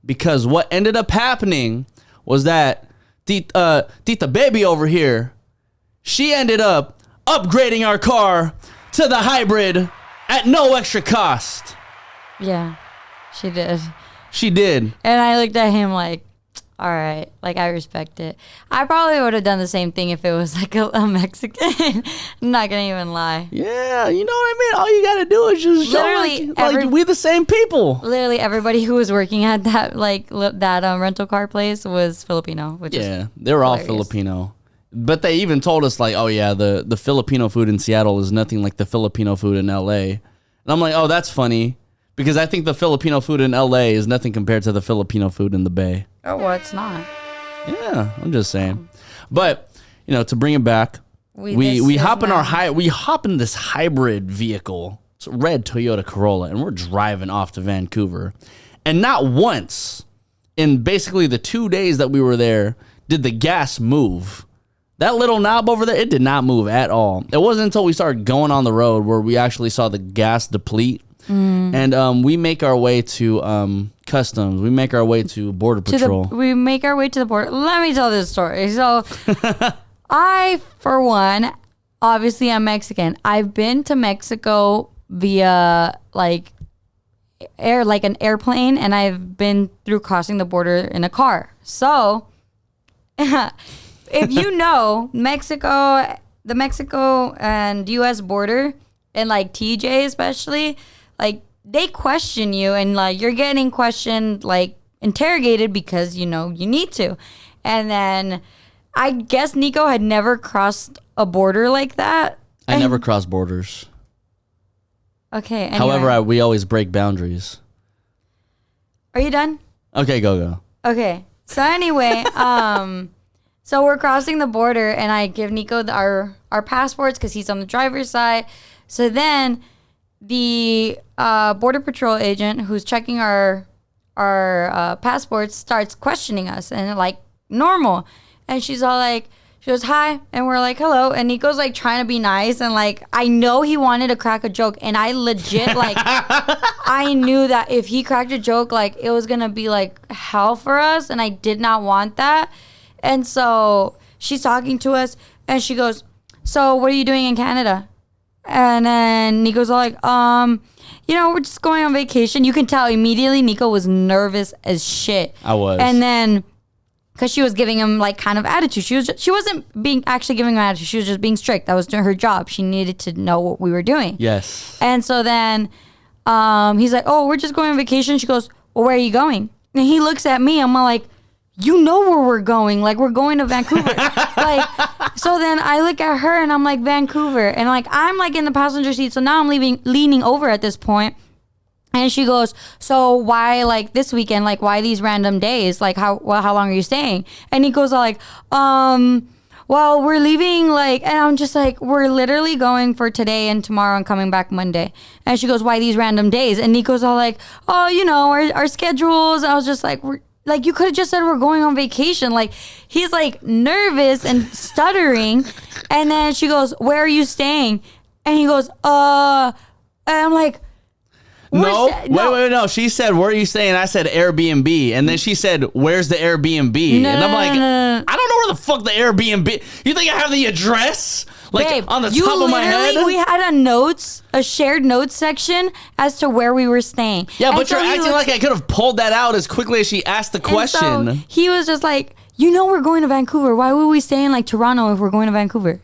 Because what ended up happening was that Tita Baby over here, she ended up upgrading our car to the hybrid at no extra cost. Yeah, she did. She did. And I looked at him like, all right, like, I respect it. I probably would have done the same thing if it was like a Mexican. I'm not gonna even lie. Yeah, you know what I mean? All you gotta do is just literally show like we the same people. Literally everybody who was working at that rental car place was Filipino. Which is they were all Filipino. But they even told us, like, oh yeah, the Filipino food in Seattle is nothing like the Filipino food in LA. And I'm like, oh, that's funny. Because I think the Filipino food in LA is nothing compared to the Filipino food in the Bay. Oh, well, it's not. Yeah, I'm just saying. But, you know, to bring it back, we hop in this hybrid vehicle. It's a red Toyota Corolla, and we're driving off to Vancouver. And not once in basically the 2 days that we were there did the gas move. That little knob over there, it did not move at all. It wasn't until we started going on the road where we actually saw the gas deplete. And we make our way to customs. We make our way to Border Patrol. We make our way to the border. Let me tell this story. So I, for one, obviously I'm Mexican. I've been to Mexico via like an airplane, and I've been through crossing the border in a car. So if you know Mexico, the Mexico and US border, and like TJ especially, like they question you, and like you're getting questioned, like interrogated because you know you need to. And then I guess Nico had never crossed a border like that. I never cross borders. Okay. Anyway. However, we always break boundaries. Are you done? Okay, go. Okay. So anyway, so we're crossing the border, and I give Nico our passports because he's on the driver's side. So then the Border Patrol agent who's checking our passports starts questioning us, and like normal. And she's all like, she goes, hi. And we're like, hello. And Nico's like trying to be nice. And like, I know he wanted to crack a joke. And I legit like, I knew that if he cracked a joke, like it was going to be like hell for us. And I did not want that. And so she's talking to us, and she goes, so what are you doing in Canada? And then Nico's all like, you know, we're just going on vacation. You can tell immediately Nico was nervous as shit. I was. And then, because she was giving him like kind of attitude. She wasn't being actually giving him attitude. She was just being strict. That was her job. She needed to know what we were doing. Yes. And so then he's like, oh, we're just going on vacation. She goes, well, where are you going? And he looks at me. I'm like, you know where we're going. Like, we're going to Vancouver. Like, so then I look at her and I'm like, Vancouver. And like, I'm like in the passenger seat. So now I'm leaning over at this point. And she goes, so why like this weekend? Like, why these random days? Like, how long are you staying? And he goes like, well, we're leaving like, and I'm just like, we're literally going for today and tomorrow and coming back Monday. And she goes, why these random days? And Nico's all like, oh, you know, our schedules. I was just like, like, you could have just said we're going on vacation. Like, he's like nervous and stuttering. And then she goes, where are you staying? And he goes, and I'm like, no. She said, where are you staying? I said Airbnb. And then she said, where's the Airbnb? And I'm like, I don't know where the fuck the Airbnb. You think I have the address? Like, babe, on the top of my head? We had a shared notes section as to where we were staying. Yeah, and but so you're acting like I could have pulled that out as quickly as she asked the question. So he was just like, you know, we're going to Vancouver. Why would we stay in like Toronto if we're going to Vancouver?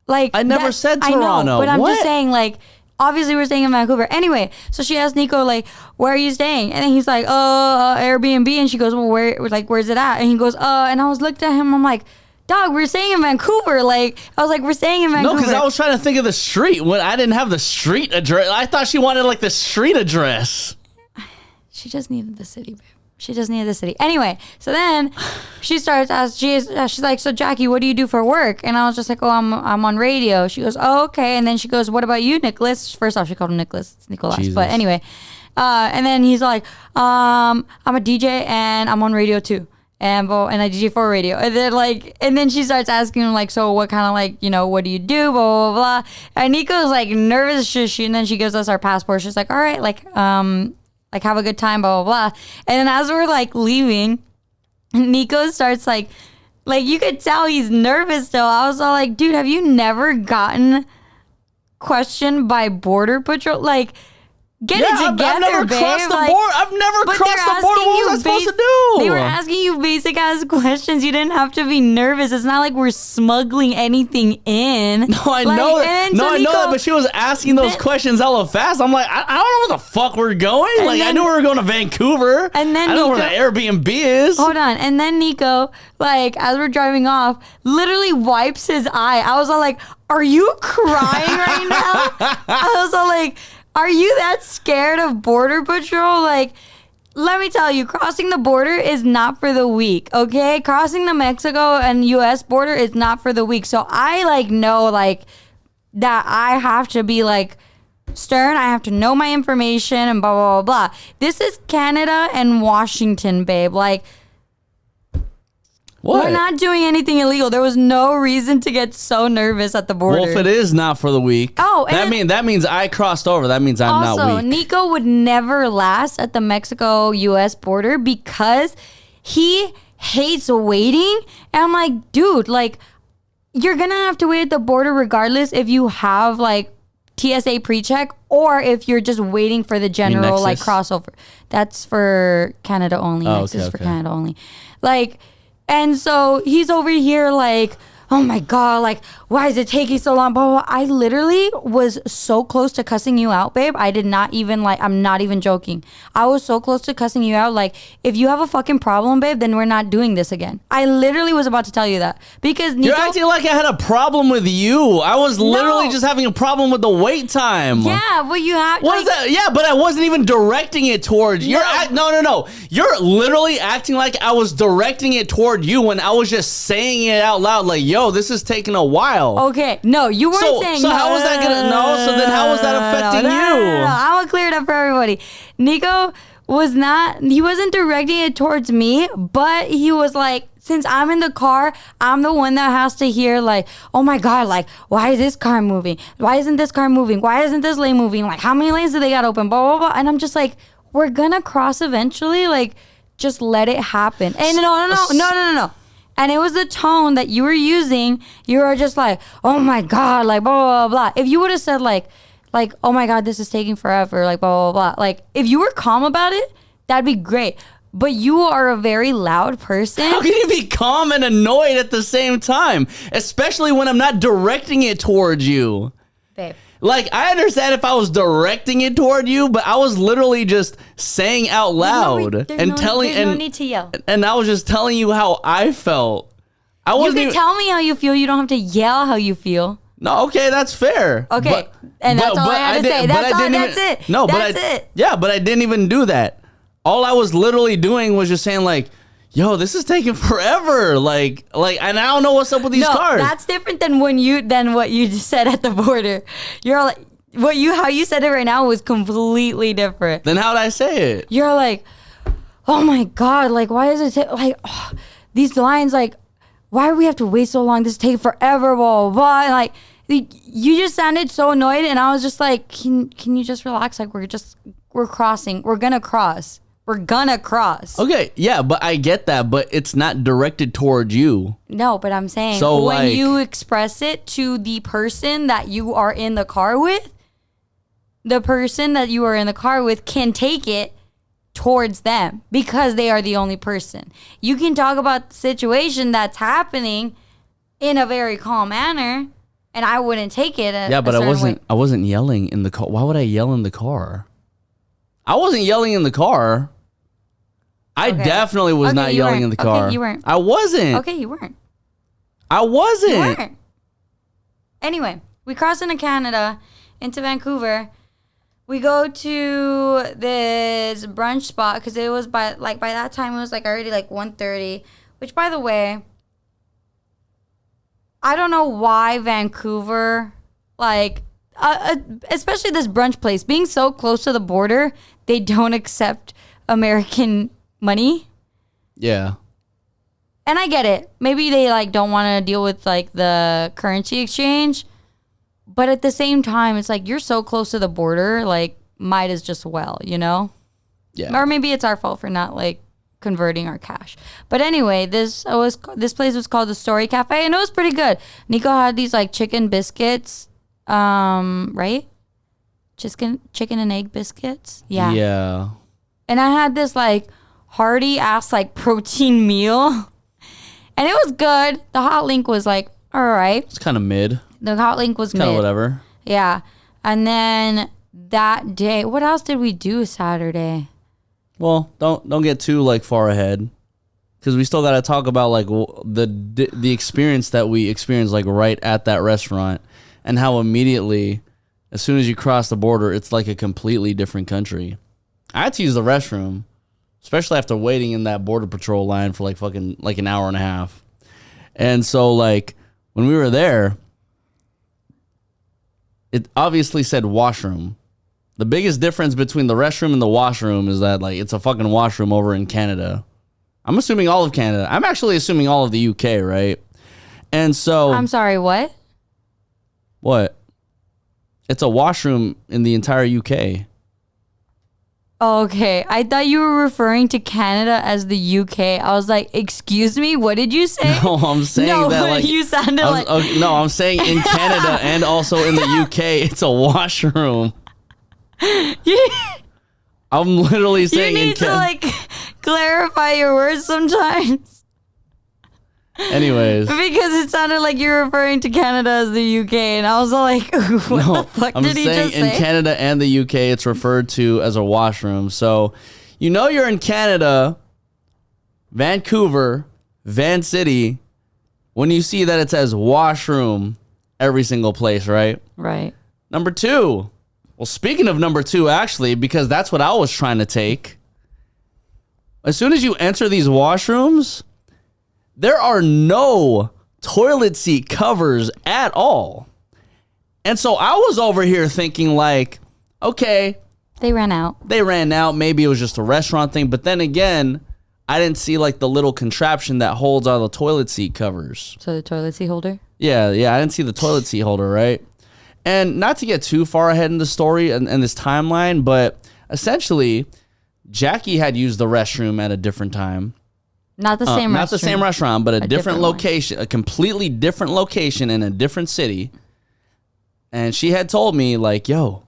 Like, I never said Toronto. I know, but I'm just saying, like, obviously we're staying in Vancouver. Anyway, so she asked Nico, like, where are you staying? And then he's like, Airbnb. And she goes, well, where's it at? And he goes, and I was looked at him. I'm like, dog, we're staying in Vancouver. Like, I was like, we're staying in Vancouver. No, because I was trying to think of the street. When I didn't have the street address. I thought she wanted, like, the street address. She just needed the city, babe. She just needed the city. Anyway, so then she starts asking, she's like, so Jackie, what do you do for work? And I was just like, oh, I'm on radio. She goes, oh, okay. And then she goes, what about you, Nicholas? First off, she called him Nicholas. It's Nicholas. Jesus. But anyway, and then he's like, I'm a DJ and I'm on radio too. And I DJ for radio. And then she starts asking him, like, so what kind of, like, you know, what do you do? Blah, blah, blah. And Nico's like nervous. And then she gives us our passport. She's like, all right, like, have a good time, blah, blah, blah. And then as we're, like, leaving, Nico starts, like, you could tell he's nervous still. I was all like, dude, have you never gotten questioned by Border Patrol? Like, get it together, I've never babe. Crossed the border. I've never crossed the border. What was I supposed to do? They were asking you basic ass questions. You didn't have to be nervous. It's not like we're smuggling anything in. No, I know that. No, I know that. But she was asking those questions hella fast. I'm like, I don't know where the fuck we're going. Like, I knew we were going to Vancouver. And then I know where the Airbnb is. Hold on. And then Nico, like, as we're driving off, literally wipes his eye. I was all like, are you crying right now? I was all like, are you that scared of Border Patrol? Like, let me tell you, crossing the border is not for the weak, okay? Crossing the Mexico and U.S. border is not for the weak. So I, like, know, like, that I have to be, like, stern. I have to know my information and blah, blah, blah, blah. This is Canada and Washington, babe. Like, What? We're not doing anything illegal. There was no reason to get so nervous at the border. Well, if it is not for the week, that means I crossed over. That means I'm not also, weak. Nico would never last at the Mexico-U.S. border because he hates waiting. And I'm like, dude, like, you're going to have to wait at the border regardless if you have, like, TSA pre-check or if you're just waiting for the general, like, crossover. That's for Canada only. Nexus for Canada only. Like, and so he's over here like, oh my God, like, why is it taking so long? Blah, blah, blah. I literally was so close to cussing you out, babe. I did not even, like, I'm not even joking. I was so close to cussing you out. Like, if you have a fucking problem, babe, then we're not doing this again. I literally was about to tell you that. Because Nico, you're acting like I had a problem with you. I was literally just having a problem with the wait time. Yeah, but you have... What is that? Yeah, but I wasn't even directing it towards you. No. You're literally acting like I was directing it toward you when I was just saying it out loud like, yo, this is taking a while. Okay, no, you weren't saying so no. how was that gonna so then how was that affecting you? No. I'm gonna clear it up for everybody. Nico wasn't directing it towards me, but he was like, since I'm in the car, I'm the one that has to hear like, oh my God, like, why is this car moving? Why isn't this car moving? Why isn't this lane moving? Like, how many lanes do they got open? Blah, blah, blah. And I'm just like, we're gonna cross eventually. Like, just let it happen. And no. And it was the tone that you were using. You were just like, oh my God, like, blah, blah, blah. If you would have said like, oh my God, this is taking forever, like, blah, blah, blah. Like, if you were calm about it, that'd be great. But you are a very loud person. How can you be calm and annoyed at the same time? Especially when I'm not directing it towards you. Babe. Like, I understand if I was directing it toward you, but I was literally just saying out loud There's no need to yell. And I was just telling you how I felt. You can tell me how you feel. You don't have to yell how you feel. No, okay, that's fair. Okay, and that's all I had to say. That's it. No, that's it. Yeah, but I didn't even do that. All I was literally doing was just saying like, yo, this is taking forever. Like, and I don't know what's up with these cars. That's different than what you just said at the border. You're like, how you said it right now was completely different. Then how'd I say it? You're like, oh my God, like, why is it these lines, like, why do we have to wait so long? This is taking forever, blah, blah, blah. And like, you just sounded so annoyed, and I was just like, can you just relax? Like, we're crossing. We're gonna cross. We're gonna cross. Okay, yeah, but I get that, but it's not directed towards you. No, but I'm saying when you express it to the person that you are in the car with, the person that you are in the car with can take it towards them because they are the only person. You can talk about the situation that's happening in a very calm manner, and I wouldn't take it. Yeah, but I wasn't yelling in the car. Why would I yell in the car? I wasn't yelling in the car. I definitely was not yelling in the car. Okay, you weren't. I wasn't. Okay, you weren't. I wasn't. You weren't. Anyway, we cross into Canada, into Vancouver. We go to this brunch spot because it was by that time it was like already like 1:30, which by the way, I don't know why Vancouver, like, especially this brunch place, being so close to the border, they don't accept American money. Yeah. And I get it. Maybe they like don't want to deal with like the currency exchange. But at the same time, it's like you're so close to the border, like might as just well, you know? Yeah. Or maybe it's our fault for not like converting our cash. But anyway, this place was called the Story Cafe, and it was pretty good. Nico had these like chicken biscuits, right? Chicken and egg biscuits. Yeah. Yeah. And I had this like hearty ass like protein meal, and it was good. The hot link was like all right. It's kind of mid. The hot link was kind of mid. Whatever. Yeah. And then that day, what else did we do Saturday? Well, don't get too like far ahead, because we still got to talk about like the experience that we experienced like right at that restaurant, and how immediately, as soon as you cross the border, it's like a completely different country. I had to use the restroom, especially after waiting in that border patrol line for like fucking like an hour and a half. And so like when we were there, it obviously said washroom. The biggest difference between the restroom and the washroom is that like it's a fucking washroom over in Canada. I'm assuming all of Canada. I'm actually assuming all of the UK, right? And so... I'm sorry, what? What? It's a washroom in the entire UK. Okay, I thought you were referring to Canada as the UK. I was like, excuse me, what did you say? No, I'm saying that like... you sounded like... Okay, no, I'm saying in Canada and also in the UK, it's a washroom. I'm literally saying you need to like clarify your words sometimes. Anyways. Because it sounded like you were referring to Canada as the UK, and I was like, what the fuck did he just say? I'm saying in Canada and the UK, it's referred to as a washroom. So, you know you're in Canada, Vancouver, Van City, when you see that it says washroom every single place, right? Right. Number 2. Well, speaking of number 2, actually, because that's what I was trying to take. As soon as you enter these washrooms... there are no toilet seat covers at all. And so I was over here thinking like, okay. They ran out. Maybe it was just a restaurant thing. But then again, I didn't see like the little contraption that holds all the toilet seat covers. So the toilet seat holder? Yeah. I didn't see the toilet seat holder, right? And not to get too far ahead in the story and this timeline, but essentially, Jackie had used the restroom at a different time. Not the same restaurant. Not the same restaurant, but a different location, one. a completely different location in a different city. And she had told me, like, yo,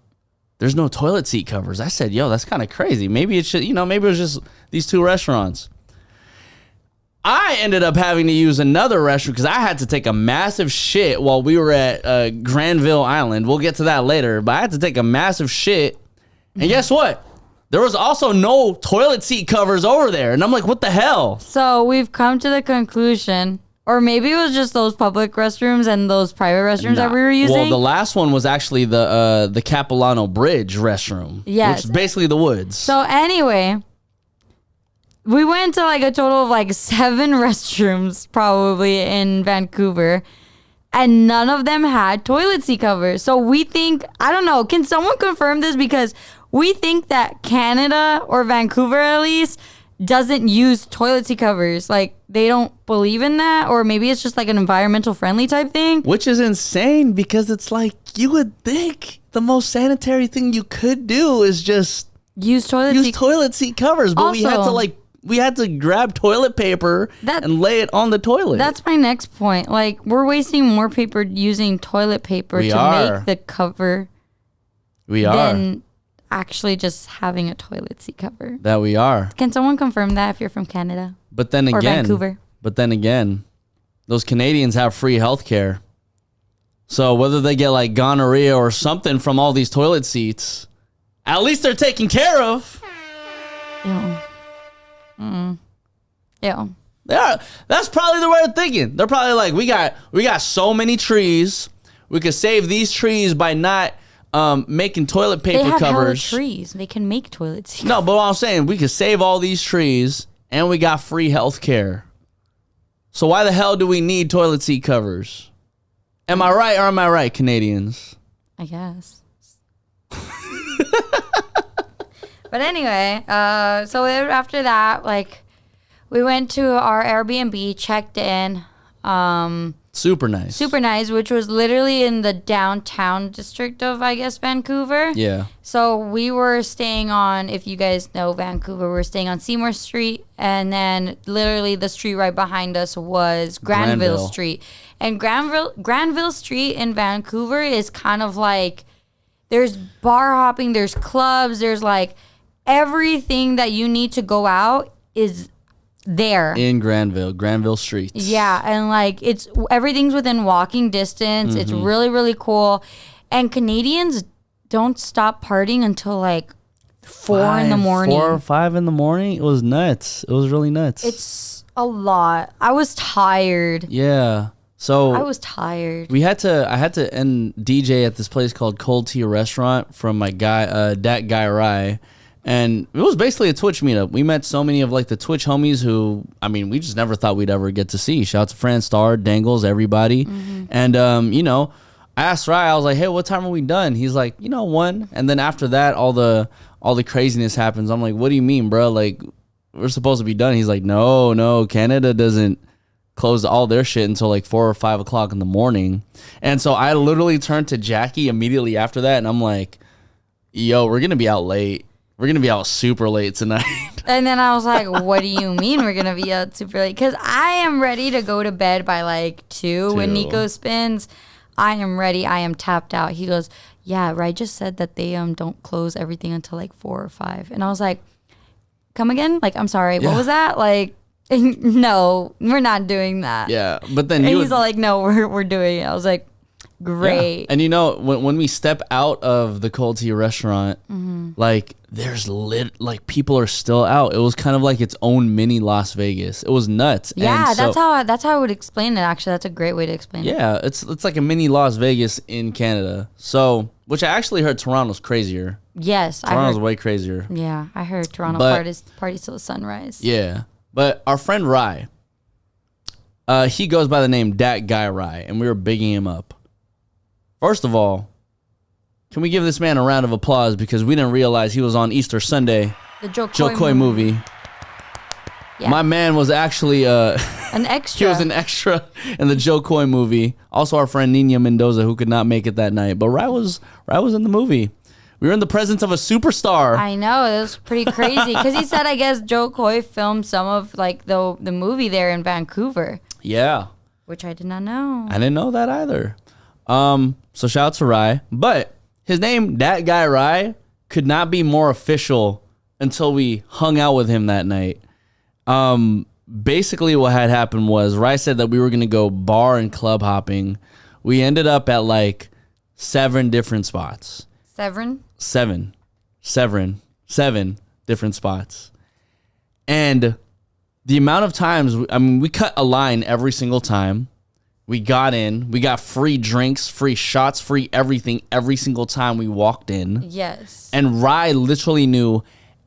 there's no toilet seat covers. I said, yo, that's kind of crazy. Maybe it should, maybe it was just these 2 restaurants. I ended up having to use another restroom because I had to take a massive shit while we were at Granville Island. We'll get to that later, but I had to take a massive shit. And guess what? There was also no toilet seat covers over there. And I'm like, what the hell? So we've come to the conclusion, or maybe it was just those public restrooms and those private restrooms that we were using. Well, the last one was actually the Capilano Bridge restroom. Yes. Which is basically the woods. So anyway, we went to like a total of like 7 restrooms probably in Vancouver. And none of them had toilet seat covers. So we think, I don't know, can someone confirm this? Because we think that Canada, or Vancouver at least, doesn't use toilet seat covers. Like, they don't believe in that, or maybe it's just like an environmental friendly type thing. Which is insane, because it's like, you would think the most sanitary thing you could do is just use toilet seat covers. But also, we had to grab toilet paper and lay it on the toilet. That's my next point. Like, we're wasting more paper using toilet paper make the cover. We are. Than actually just having a toilet seat cover. That we are. Can someone confirm that if you're from Canada? But then again, Vancouver. But then again, those Canadians have free healthcare. So whether they get like gonorrhea or something from all these toilet seats, at least they're taken care of. Yeah. Yeah. Yeah, that's probably the way they're thinking. They're probably like, we got so many trees. We could save these trees by not making toilet paper they have covers. Trees. They can make toilet seat No, but what I'm saying, we could save all these trees and we got free health care. So why the hell do we need toilet seat covers? Am I right or am I right, Canadians? I guess. But anyway, so after that, like, we went to our Airbnb, checked in. Super nice, which was literally in the downtown district of, I guess, Vancouver. Yeah. So we were staying on, if you guys know Vancouver, we were staying on Seymour Street, and then literally the street right behind us was Granville Street. And Granville Street in Vancouver is kind of like, there's bar hopping, there's clubs, there's like everything that you need to go out is there in Granville streets. Yeah, and like everything's within walking distance. It's really, really cool. And Canadians don't stop partying until like 4 in the morning. 4 or 5 in the morning. It was nuts. It was really nuts. It's a lot. I was tired. Yeah. So I was tired. I had to end DJ at this place called Cold Tea Restaurant from my guy, that guy Rye. And it was basically a Twitch meetup. We met so many of like the Twitch homies who, I mean, we just never thought we'd ever get to see. Shout out to Fran Star, Dangles, everybody. And, I asked Rye, I was like, hey, what time are we done? He's like, 1. And then after that, all the craziness happens. I'm like, what do you mean, bro? Like, we're supposed to be done. He's like, no, Canada doesn't close all their shit until like 4 or 5 o'clock in the morning. And so I literally turned to Jackie immediately after that, and I'm like, yo, we're going to be out late. We're going to be out super late tonight. And then I was like, what do you mean we're going to be out super late? Because I am ready to go to bed by like 2 when Nico spins. I am ready. I am tapped out. He goes, yeah, Rai just said that they don't close everything until like 4 or 5. And I was like, come again? Like, I'm sorry. What was that? Like, no, we're not doing that. Yeah. But then and he's all like, no, we're doing it. I was like, great. Yeah. And you know, when we step out of the cold tea restaurant, like there's like people are still out. It was kind of like its own mini Las Vegas. It was nuts. Yeah, that's how I would explain it. Actually, that's a great way to explain it. Yeah, it's like a mini Las Vegas in Canada. So, which I actually heard Toronto's crazier. Yes, Toronto's way crazier. Yeah, I heard Toronto parties till the sunrise. Yeah, but our friend Rai, he goes by the name Dat Guy Rai, and we were bigging him up. First of all, can we give this man a round of applause because we didn't realize he was on Easter Sunday. The Joe Coy movie. Yeah. My man was actually an extra. He was an extra in the Joe Coy movie. Also, our friend Nina Mendoza, who could not make it that night, but Rai was in the movie. We were in the presence of a superstar. I know, it was pretty crazy because he said, I guess Joe Coy filmed some of like the movie there in Vancouver. Yeah, which I did not know. I didn't know that either. So shout out to Rai, but his name, Dat Guy Rai, could not be more official until we hung out with him that night. Basically what had happened was Rai said that we were going to go bar and club hopping. We ended up at like 7 different spots. 7 different spots. And the amount of times, we cut a line every single time. We got in, we got free drinks, free shots, free everything every single time we walked in. Yes. And Rai literally knew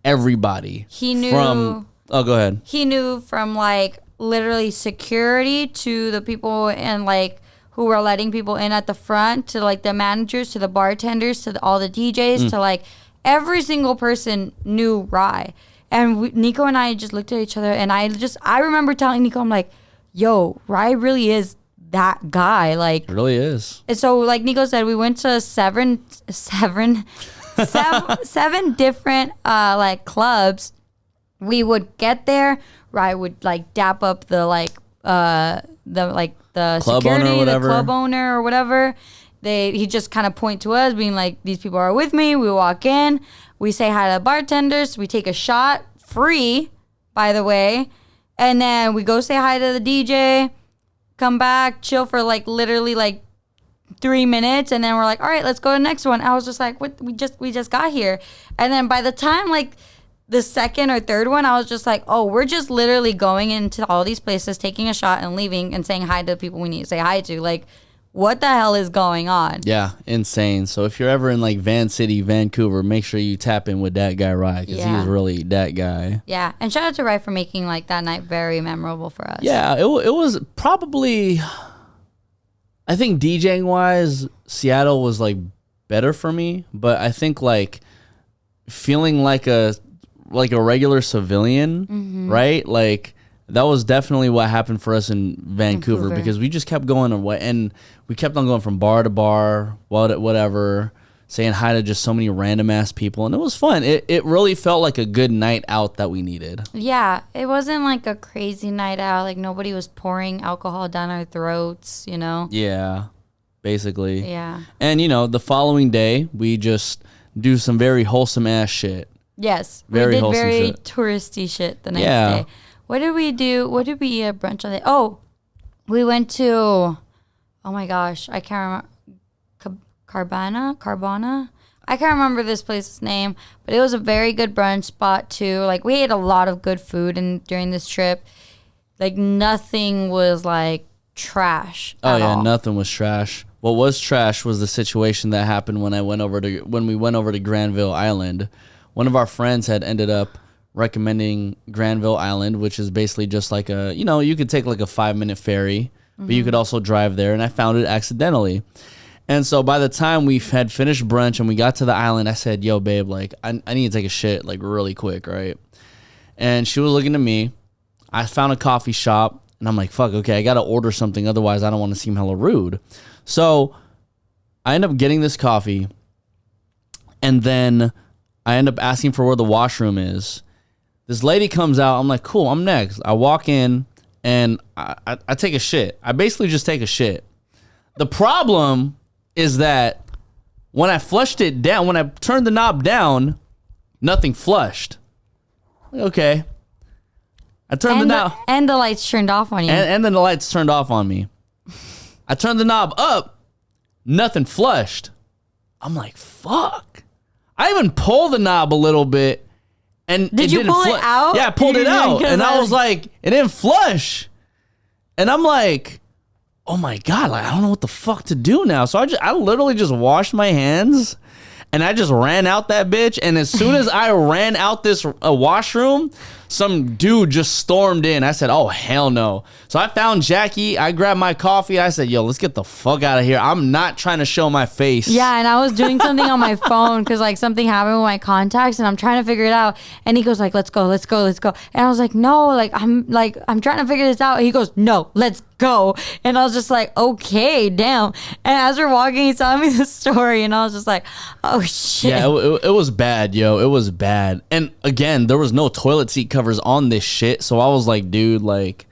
everybody. He knew go ahead. He knew from like literally security to the people and like who were letting people in at the front to like the managers to the bartenders to all the DJs to like every single person knew Rai. And Nico and I just looked at each other and I remember telling Nico, I'm like, yo, Rai really is that guy. Like, it really is. And so like Nico said, we went to seven different like clubs. We would get there, Rai would like dap up the club security, the club owner or whatever. He just kind of point to us being like, these people are with me. We walk in, we say hi to the bartenders, we take a shot, free, by the way, and then we go say hi to the DJ, come back, chill for like literally like 3 minutes, and then we're like, all right, let's go to the next one. I was just like, what? We just got here. And then by the time like the second or third one, I was just like, oh, we're just literally going into all these places, taking a shot and leaving and saying hi to the people we need to say hi to. Like, what the hell is going on? Yeah, insane. So if you're ever in like Van City, Vancouver, make sure you tap in with that guy Rai because he's really that guy. Yeah, and shout out to Rai for making like that night very memorable for us. Yeah, it was probably, I think DJing wise, Seattle was like better for me, but I think like feeling like a regular civilian, right? Like that was definitely what happened for us in Vancouver because we just kept going away and we kept on going from bar to bar, whatever, saying hi to just so many random ass people, and it was fun. It really felt like a good night out that we needed. Yeah, it wasn't like a crazy night out. Like nobody was pouring alcohol down our throats, you know? Yeah, basically. Yeah. And the following day we just do some very wholesome ass shit. Yes, very we did wholesome very shit. Touristy shit the next day. What did we do? What did we eat at brunch on the? Oh, we went to. Oh my gosh, I can't remember. Carbana. I can't remember this place's name, but it was a very good brunch spot too. Like we ate a lot of good food during this trip. Like nothing was like trash. Oh yeah, all. Nothing was trash. What was trash was the situation that happened when we went over to Granville Island. One of our friends had ended up recommending Granville Island, which is basically just like you could take like a 5-minute ferry, but you could also drive there, and I found it accidentally. And so by the time we had finished brunch and we got to the island, I said, yo, babe, like I need to take a shit like really quick, right? And she was looking at me. I found a coffee shop, and I'm like, fuck, okay, I got to order something. Otherwise, I don't want to seem hella rude. So I end up getting this coffee, and then I end up asking for where the washroom is. This lady comes out. I'm like, cool, I'm next. I walk in, and I take a shit. I basically just take a shit. The problem is that when I flushed it down, when I turned the knob down, nothing flushed. Okay. I turned the knob. And the lights turned off on you. And then the lights turned off on me. I turned the knob up. Nothing flushed. I'm like, fuck. I even pulled the knob a little bit. And Did you pull it out? Yeah, I pulled it out. And I was like, it didn't flush. And I'm like, oh my God, like, I don't know what the fuck to do now. So I literally just washed my hands and I just ran out that bitch. And as soon as I ran out this washroom, some dude just stormed in. I said, oh, hell no. So I found Jackie. I grabbed my coffee. I said, yo, let's get the fuck out of here. I'm not trying to show my face. Yeah, and I was doing something on my phone because like something happened with my contacts and I'm trying to figure it out. And he goes like, let's go. And I was like, no, I'm trying to figure this out. And he goes, no, let's go. And I was just like, okay, damn. And as we're walking, he's telling me the story and I was just like, oh shit. Yeah, it was bad, yo. It was bad. And again, there was no toilet seat covers on this shit. So I was like, dude, like,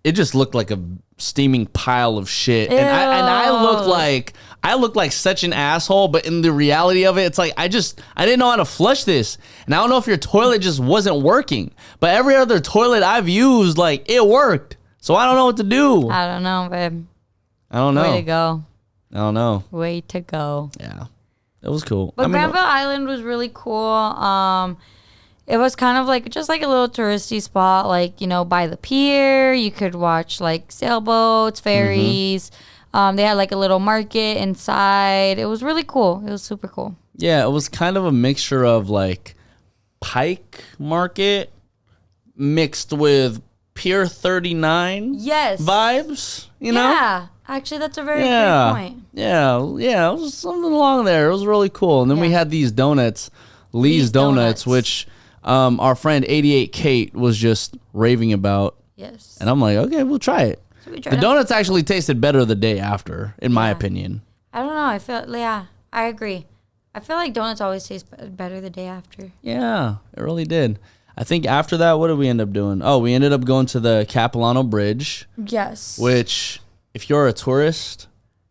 it just looked like a steaming pile of shit. And I looked like such an asshole, but in the reality of it, it's like I didn't know how to flush this. And I don't know if your toilet just wasn't working. But every other toilet I've used, like, it worked. So I don't know what to do. I don't know, babe. I don't know. Way to go. I don't know. Way to go. Yeah. It was cool. But Granville Island was really cool. It was kind of like just like a little touristy spot, like, you know, by the pier. You could watch like sailboats, ferries. They had like a little market inside. It was really cool. It was super cool. Yeah, it was kind of a mixture of like Pike Market mixed with Pier 39 vibes, you know? Yeah. Actually, that's a very good point. Yeah, it was something along there. It was really cool. And then we had these donuts, Lee's Donuts, which our friend 88 Kate was just raving about. Yes. And I'm like, okay, we'll try it. The donuts actually tasted better the day after, in my opinion. I don't know. I agree. I feel like donuts always taste better the day after. Yeah, it really did. I think after that, what did we end up doing? Oh, we ended up going to the Capilano Bridge. Yes. Which, if you're a tourist,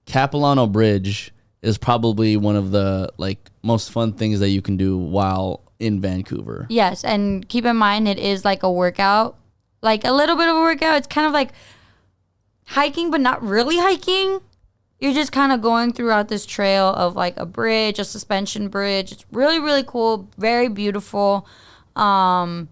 Capilano Bridge is probably one of the like most fun things that you can do while in Vancouver. Yes, and keep in mind it is like a workout, like a little bit of a workout. It's kind of like hiking, but not really hiking. You're just kind of going throughout this trail of like a bridge, a suspension bridge. It's really, really cool, very beautiful. And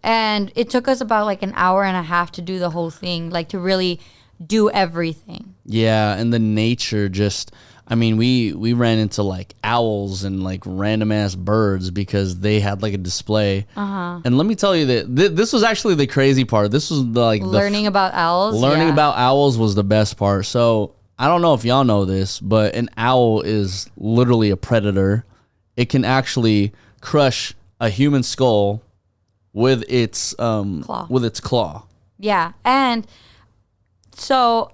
it took us about like an hour and a half to do the whole thing, like to really do everything. Yeah, and the nature just, I mean, we ran into like owls and like random ass birds because they had like a display. And let me tell you that this was actually the crazy part. This was learning about owls. Learning about owls was the best part. So I don't know if y'all know this, but an owl is literally a predator. It can actually crush a human skull with its claw. Yeah, and so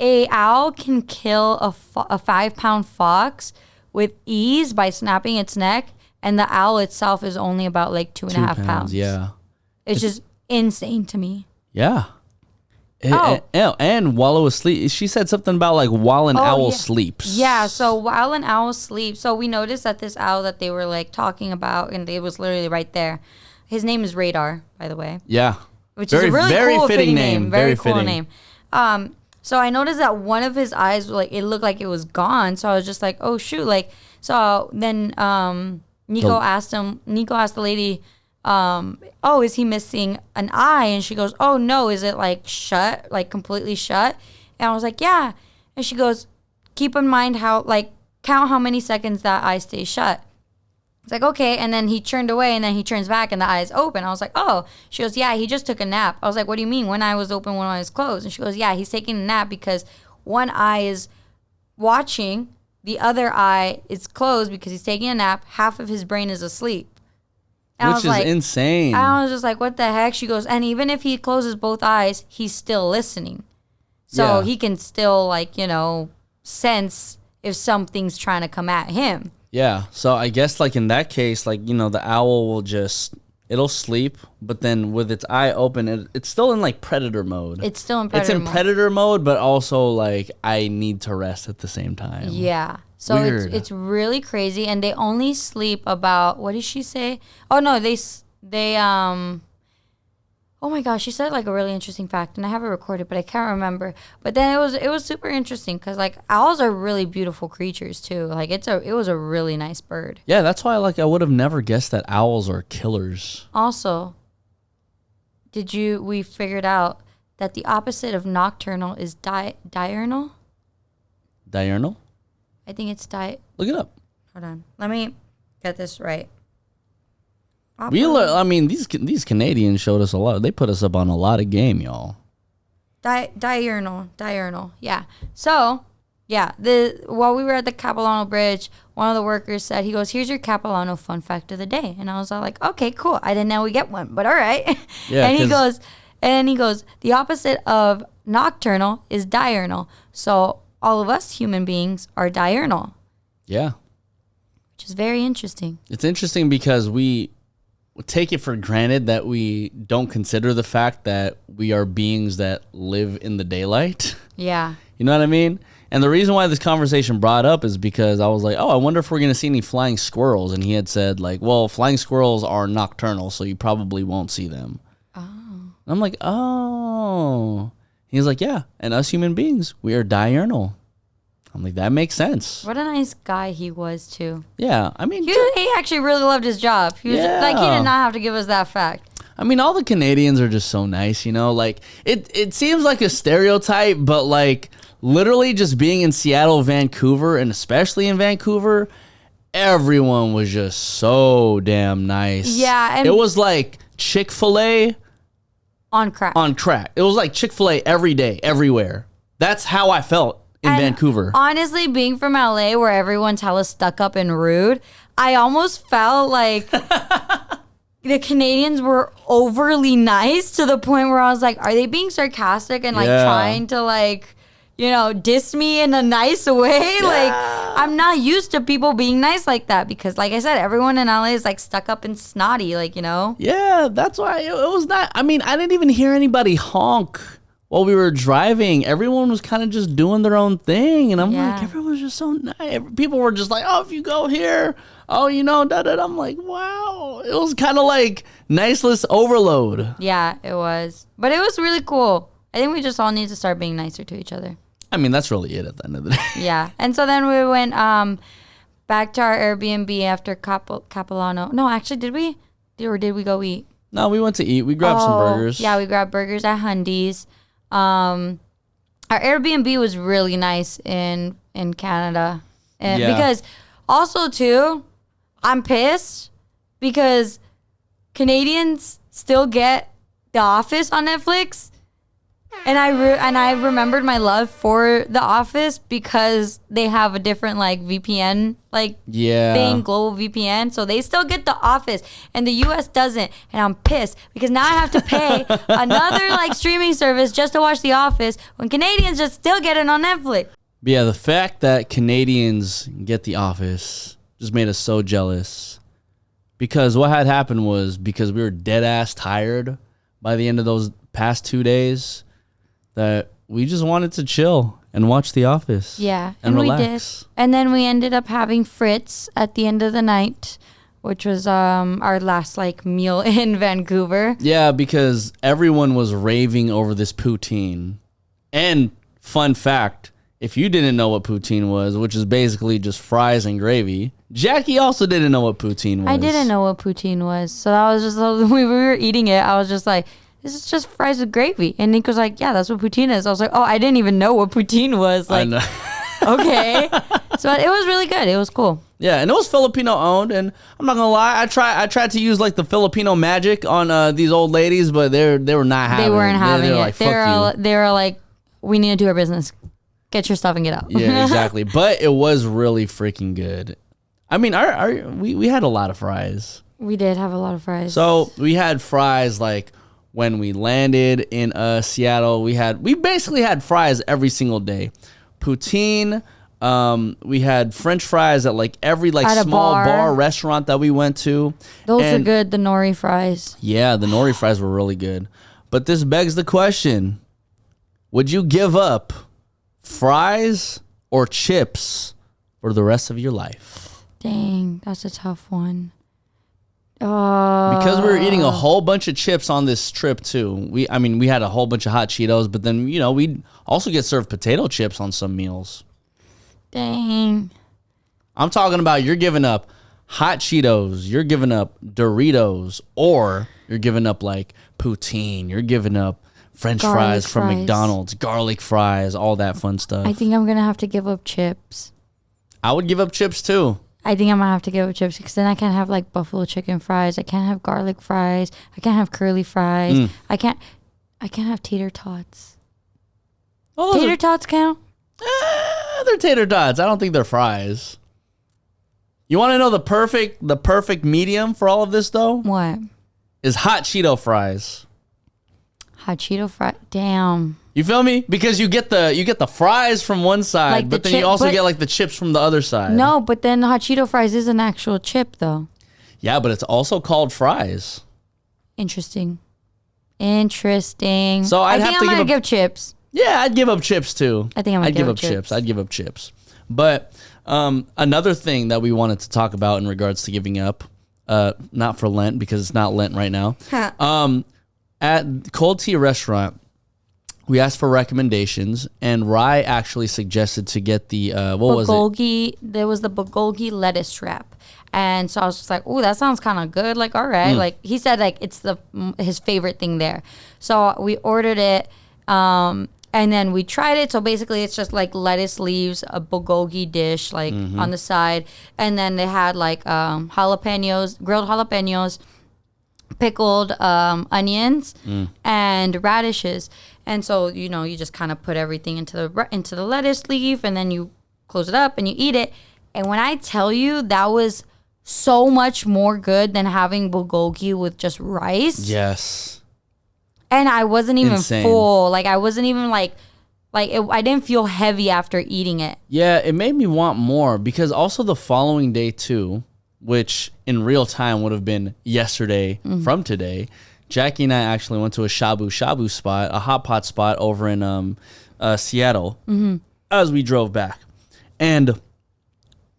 a owl can kill a 5-pound fox with ease by snapping its neck, and the owl itself is only about like 2.5 pounds. Yeah, it's just insane to me. Yeah. And while it was sleep, she said something about like while an owl sleeps. Yeah, so while an owl sleeps, so we noticed that this owl that they were like talking about, and it was literally right there. His name is Radar, by the way. Yeah, which is a really cool fitting name. Very cool name. So I noticed that one of his eyes, like it looked like it was gone. So I was just like, oh shoot, like so. Then Nico asked the lady, oh, is he missing an eye? And she goes, oh no, is it like shut, like completely shut? And I was like, yeah. And she goes, keep in mind count how many seconds that eye stays shut. It's like, okay. And then he turned away and then he turns back and the eye is open. I was like, oh. She goes, yeah, he just took a nap. I was like, what do you mean? One eye was open, one eye was closed. And she goes, yeah, he's taking a nap because one eye is watching, the other eye is closed because he's taking a nap. Half of his brain is asleep. Which is insane. I was just like, what the heck? She goes, and even if he closes both eyes, he's still listening. So he can still, like, you know, sense if something's trying to come at him. Yeah. So I guess, like, in that case, like, you know, the owl will just, it'll sleep, but then with its eye open, it's still in, like, predator mode. It's still in predator mode. It's in predator mode, but also, like, I need to rest at the same time. Yeah. So it's really crazy, and they only sleep about, what did she say? Oh no, they oh my gosh, she said like a really interesting fact, and I have it recorded, but I can't remember. But then it was super interesting because like owls are really beautiful creatures too. Like it was a really nice bird. Yeah, that's why like I would have never guessed that owls are killers. Also, we figured out that the opposite of nocturnal is diurnal? Diurnal? I think it's Look it up. Hold on. Let me get this right. I mean, these Canadians showed us a lot. They put us up on a lot of game, y'all. Diurnal. Yeah. So, yeah, while we were at the Capilano Bridge, one of the workers said, he goes, here's your Capilano fun fact of the day. And I was all like, okay, cool. I didn't know we get one, but all right. Yeah, and he goes, the opposite of nocturnal is diurnal. So all of us human beings are diurnal. Yeah. Which is very interesting. It's interesting because we take it for granted that we don't consider the fact that we are beings that live in the daylight. Yeah. You know what I mean? And the reason why this conversation brought up is because I was like, oh, I wonder if we're going to see any flying squirrels. And he had said, like, well, flying squirrels are nocturnal, so you probably won't see them. Oh. And I'm like, oh. He's like, yeah. And us human beings, we are diurnal. I'm like, that makes sense. What a nice guy he was, too. Yeah. I mean, he actually really loved his job. He was like, he did not have to give us that fact. I mean, all the Canadians are just so nice, you know? Like, it seems like a stereotype, but, like, literally just being in Seattle, Vancouver, and especially in Vancouver, everyone was just so damn nice. Yeah. And it was like Chick-fil-A on crack. It was like Chick-fil-A every day, everywhere. That's how I felt in Vancouver. Honestly, being from LA where everyone's hella stuck up and rude, I almost felt like the Canadians were overly nice to the point where I was like, are they being sarcastic and like trying to like, you know, diss me in a nice way? Yeah. Like, I'm not used to people being nice like that because, like I said, everyone in LA is like stuck up and snotty, like, you know? Yeah, that's why it was not. I mean, I didn't even hear anybody honk while we were driving. Everyone was kind of just doing their own thing. And I'm like, everyone was just so nice. People were just like, oh, if you go here, oh, you know, da-da-da. I'm like, wow. It was kind of like nice list overload. Yeah, it was. But it was really cool. I think we just all need to start being nicer to each other. I mean, that's really it at the end of the day. Yeah. And so then we went back to our Airbnb after Capilano. No, actually, did we? Or did we go eat? No, we went to eat. We grabbed some burgers. Yeah, we grabbed burgers at Hundy's. Our Airbnb was really nice in Canada. And because also, too, I'm pissed because Canadians still get The Office on Netflix. And I remembered my love for The Office because they have a different like VPN thing, global VPN. So they still get The Office and the US doesn't. And I'm pissed because now I have to pay another like streaming service just to watch The Office when Canadians just still get it on Netflix. But yeah, the fact that Canadians get The Office just made us so jealous. Because what had happened was because we were dead ass tired by the end of those past 2 days, that we just wanted to chill and watch The Office. Yeah, and relax. We did. And then we ended up having Fritz at the end of the night, which was our last like meal in Vancouver. Yeah, because everyone was raving over this poutine. And fun fact, if you didn't know what poutine was, which is basically just fries and gravy, Jackie also didn't know what poutine was. I didn't know what poutine was. So that was just, when we were eating it, I was just like, this is just fries with gravy. And Nico's like, yeah, that's what poutine is. I was like, oh, I didn't even know what poutine was. Like, okay. So it was really good. It was cool. Yeah, and it was Filipino owned. And I'm not going to lie, I tried to use like the Filipino magic on these old ladies, but they were not having it. They weren't having it. Like, fuck you. They were like, we need to do our business. Get your stuff and get out. Yeah, exactly. But it was really freaking good. I mean, we had a lot of fries. We did have a lot of fries. So we had fries like when we landed in Seattle. We basically had fries every single day. Poutine. We had French fries at like every like At a small bar. bar restaurant that we went to. Those are And good, the nori fries. yeah, the nori fries were really good. But this begs the question: would you give up fries or chips for the rest of your life? Dang, that's a tough one. Because we were eating a whole bunch of chips on this trip too. We had a whole bunch of hot Cheetos, but then we'd also get served potato chips on some meals. Dang. I'm talking about you're giving up hot Cheetos, you're giving up Doritos, or you're giving up like poutine, you're giving up French fries from McDonald's, garlic fries, all that fun stuff. I think I'm going to have to give up chips. I would give up chips too. I think I'm going to have to give up chips because then I can't have like buffalo chicken fries. I can't have garlic fries. I can't have curly fries. I can't have tater tots. Oh, Tater tots count? they're tater tots. I don't think they're fries. You want to know the perfect medium for all of this though? What? Is hot Cheeto fries. Hot Cheeto fries. Damn. You feel me? Because you get the fries from one side, Like but the then you chip- also but- get like the chips from the other side. No, but then hot Cheeto fries is an actual chip though. Yeah, but it's also called fries. Interesting. So I'd think have to I'm gonna give give chips. Yeah, I'd give up chips too. I think I'm gonna I'd give up chips. I'd give up chips. But another thing that we wanted to talk about in regards to giving up, not for Lent because it's not Lent right now. At Cold Tea Restaurant, we asked for recommendations, and Rye actually suggested to get the what was it? There was the bulgogi lettuce wrap, and so I was just like, "Oh, that sounds kind of good." Like, all right, like he said, like it's his favorite thing there. So we ordered it, and then we tried it. So basically, it's just like lettuce leaves, a bulgogi dish, like on the side, and then they had like jalapenos, grilled jalapenos, pickled onions, and radishes. And so, you just kind of put everything into the lettuce leaf, and then you close it up and you eat it. And when I tell you that was so much more good than having bulgogi with just rice. Yes. And I wasn't even Insane. full. Like I wasn't even I didn't feel heavy after eating it. Yeah, it made me want more because also the following day too, which in real time would have been yesterday from today, Jackie and I actually went to a shabu shabu spot, a hot pot spot over in Seattle as we drove back. And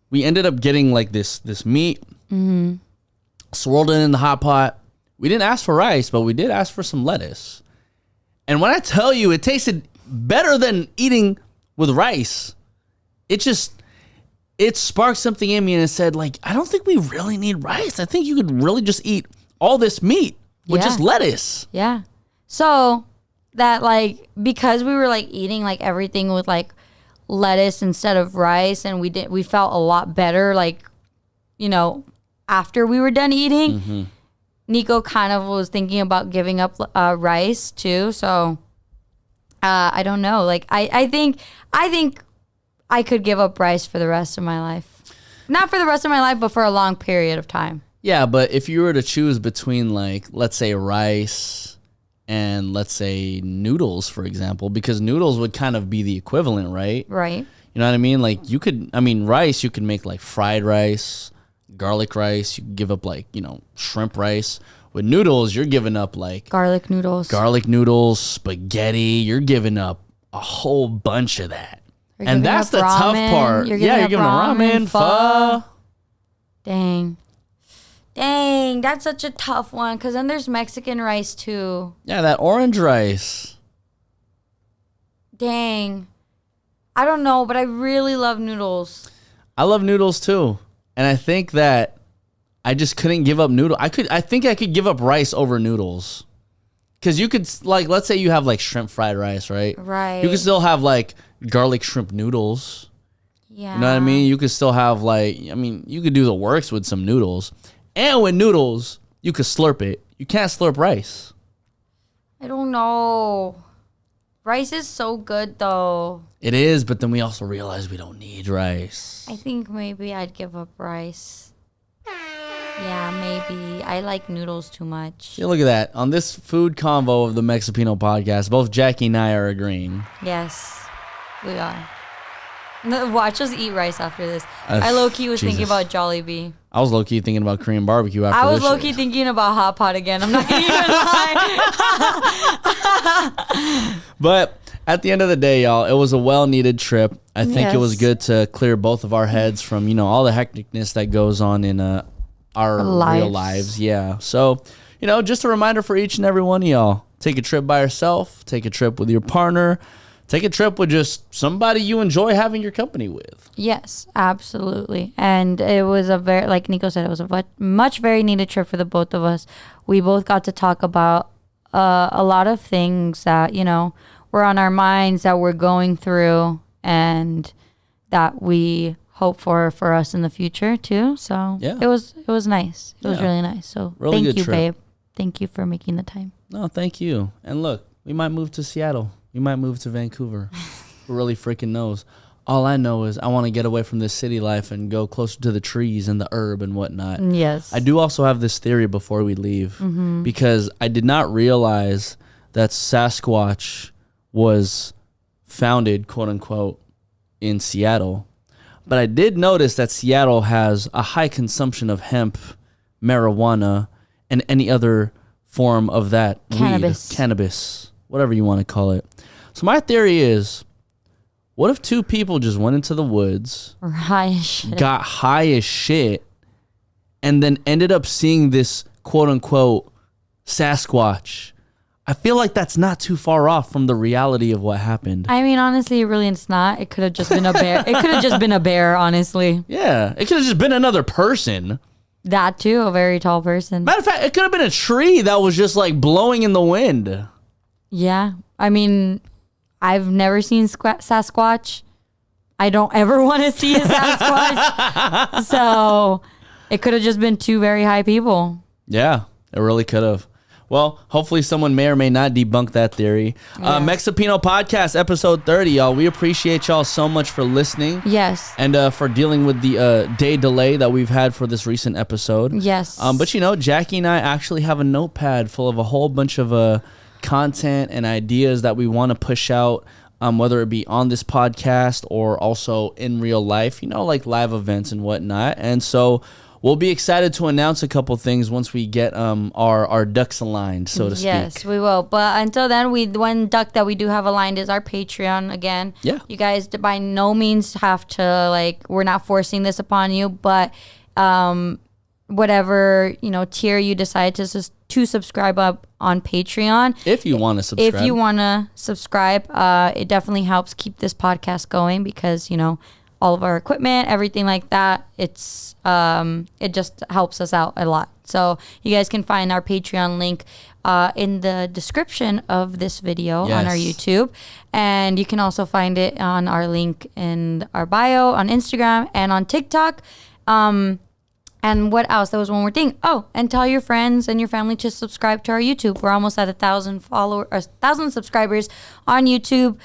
we ended up getting like this meat, swirled it in the hot pot. We didn't ask for rice, but we did ask for some lettuce. And when I tell you it tasted better than eating with rice, it sparked something in me and it said, like, I don't think we really need rice. I think you could really just eat all this meat with just lettuce. Yeah. So that because we were eating everything with lettuce instead of rice, and we felt a lot better after we were done eating. Nico kind of was thinking about giving up rice too. So I don't know. I think I could give up rice for the rest of my life. Not for the rest of my life, but for a long period of time. Yeah, but if you were to choose between let's say rice and let's say noodles, for example, because noodles would kind of be the equivalent, right? Right. You know what I mean? Rice, you could make fried rice, garlic rice, you could give up shrimp rice. With noodles, you're giving up garlic noodles, spaghetti, you're giving up a whole bunch of that. You're And giving that's up the tough ramen. part. You're You're giving giving up ramen, pho. Dang, that's such a tough one. Because then there's Mexican rice too. Yeah, that orange rice. Dang. I don't know, but I really love noodles. I love noodles too. And I think that I just couldn't give up noodle. I think I could give up rice over noodles. Because you could, let's say you have shrimp fried rice, right? Right. You could still have garlic shrimp noodles. Yeah. You know what I mean? You could still have you could do the works with some noodles. And with noodles, you could slurp it. You can't slurp rice. I don't know. Rice is so good though. It is, but then we also realize we don't need rice. I think maybe I'd give up rice. Yeah, maybe. I like noodles too much. Yeah, look at that. On this food convo of the Mexipino podcast, both Jackie and I are agreeing. Yes, we are. No, watch us eat rice after this. Uh, I low-key was Jesus. thinking about Jollibee. I was low-key thinking about Korean barbecue after I was this low-key shit. thinking about hot pot again. I'm not going to even lie. But at the end of the day, y'all, it was a well-needed trip. I think it was Yes. good to clear both of our heads from, all the hecticness that goes on in our real lives. Yeah. So, just a reminder for each and every one of y'all. Take a trip by yourself. Take a trip with your partner. Take a trip with just somebody you enjoy having your company with. Yes, absolutely. And it was like Nico said, it was a much very needed trip for the both of us. We both got to talk about a lot of things that, were on our minds, that we're going through, and that we hope for us in the future too. So Yeah. it was nice. It was Yeah. really nice. So Really thank good you, trip. babe. Thank you for making the time. No, thank you. And look, we might move to Seattle. We might move to Vancouver. Who really freaking knows? All I know is I want to get away from this city life and go closer to the trees and the herb and whatnot. Yes. I do also have this theory before we leave, because I did not realize that Sasquatch was founded, quote unquote, in Seattle. But I did notice that Seattle has a high consumption of hemp, marijuana, and any other form of that Cannabis. weed, cannabis, whatever you want to call it. So my theory is, what if two people just went into the woods, Right. got high as shit, and then ended up seeing this quote unquote Sasquatch? I feel like that's not too far off from the reality of what happened. I mean, honestly, really, it's not. It could have just been a bear. It could have just been a bear, honestly. Yeah, it could have just been another person. That too, a very tall person. Matter of fact, it could have been a tree that was just like blowing in the wind. Yeah. I mean, I've never seen Sasquatch. I don't ever want to see a Sasquatch. So it could have just been two very high people. Yeah, it really could have. Well, hopefully someone may or may not debunk that theory. Yeah. Mexipino Podcast, episode 30, y'all. We appreciate y'all so much for listening. Yes. And for dealing with the day delay that we've had for this recent episode. Yes. But Jackie and I actually have a notepad full of a whole bunch of content and ideas that we want to push out, whether it be on this podcast or also in real life, like live events and whatnot. And so we'll be excited to announce a couple things once we get our ducks aligned, so to speak. Yes, we will. But until then, one duck that we do have aligned is our Patreon again. Yeah. You guys by no means have to, we're not forcing this upon you, but whatever, tier you decide to subscribe up on Patreon. If you want to subscribe. If you want to subscribe, it definitely helps keep this podcast going because, all of our equipment, everything like that, it just helps us out a lot. So you guys can find our Patreon link in the description of this video on our Yes. YouTube. And you can also find it on our link in our bio on Instagram and on TikTok. And what else? There was one more thing. Oh, and tell your friends and your family to subscribe to our YouTube. We're almost at 1,000 subscribers on YouTube.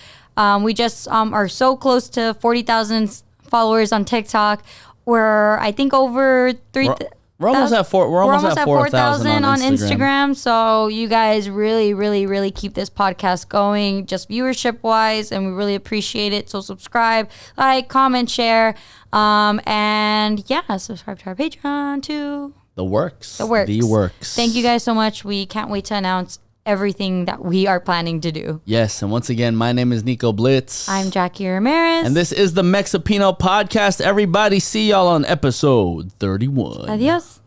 We just are so close to 40,000 followers on TikTok. We're I think over We're almost at 4,000 on Instagram. So you guys really, really, really keep this podcast going, just viewership wise, and we really appreciate it. So subscribe, like, comment, share, and yeah, subscribe to our Patreon too. The works. The works. The works. Thank you guys so much. We can't wait to announce everything that we are planning to do. Yes, and once again, my name is Nico Blitz. I'm Jackie Ramirez. And this is the Mexipino Podcast. Everybody, see y'all on episode 31. Adios.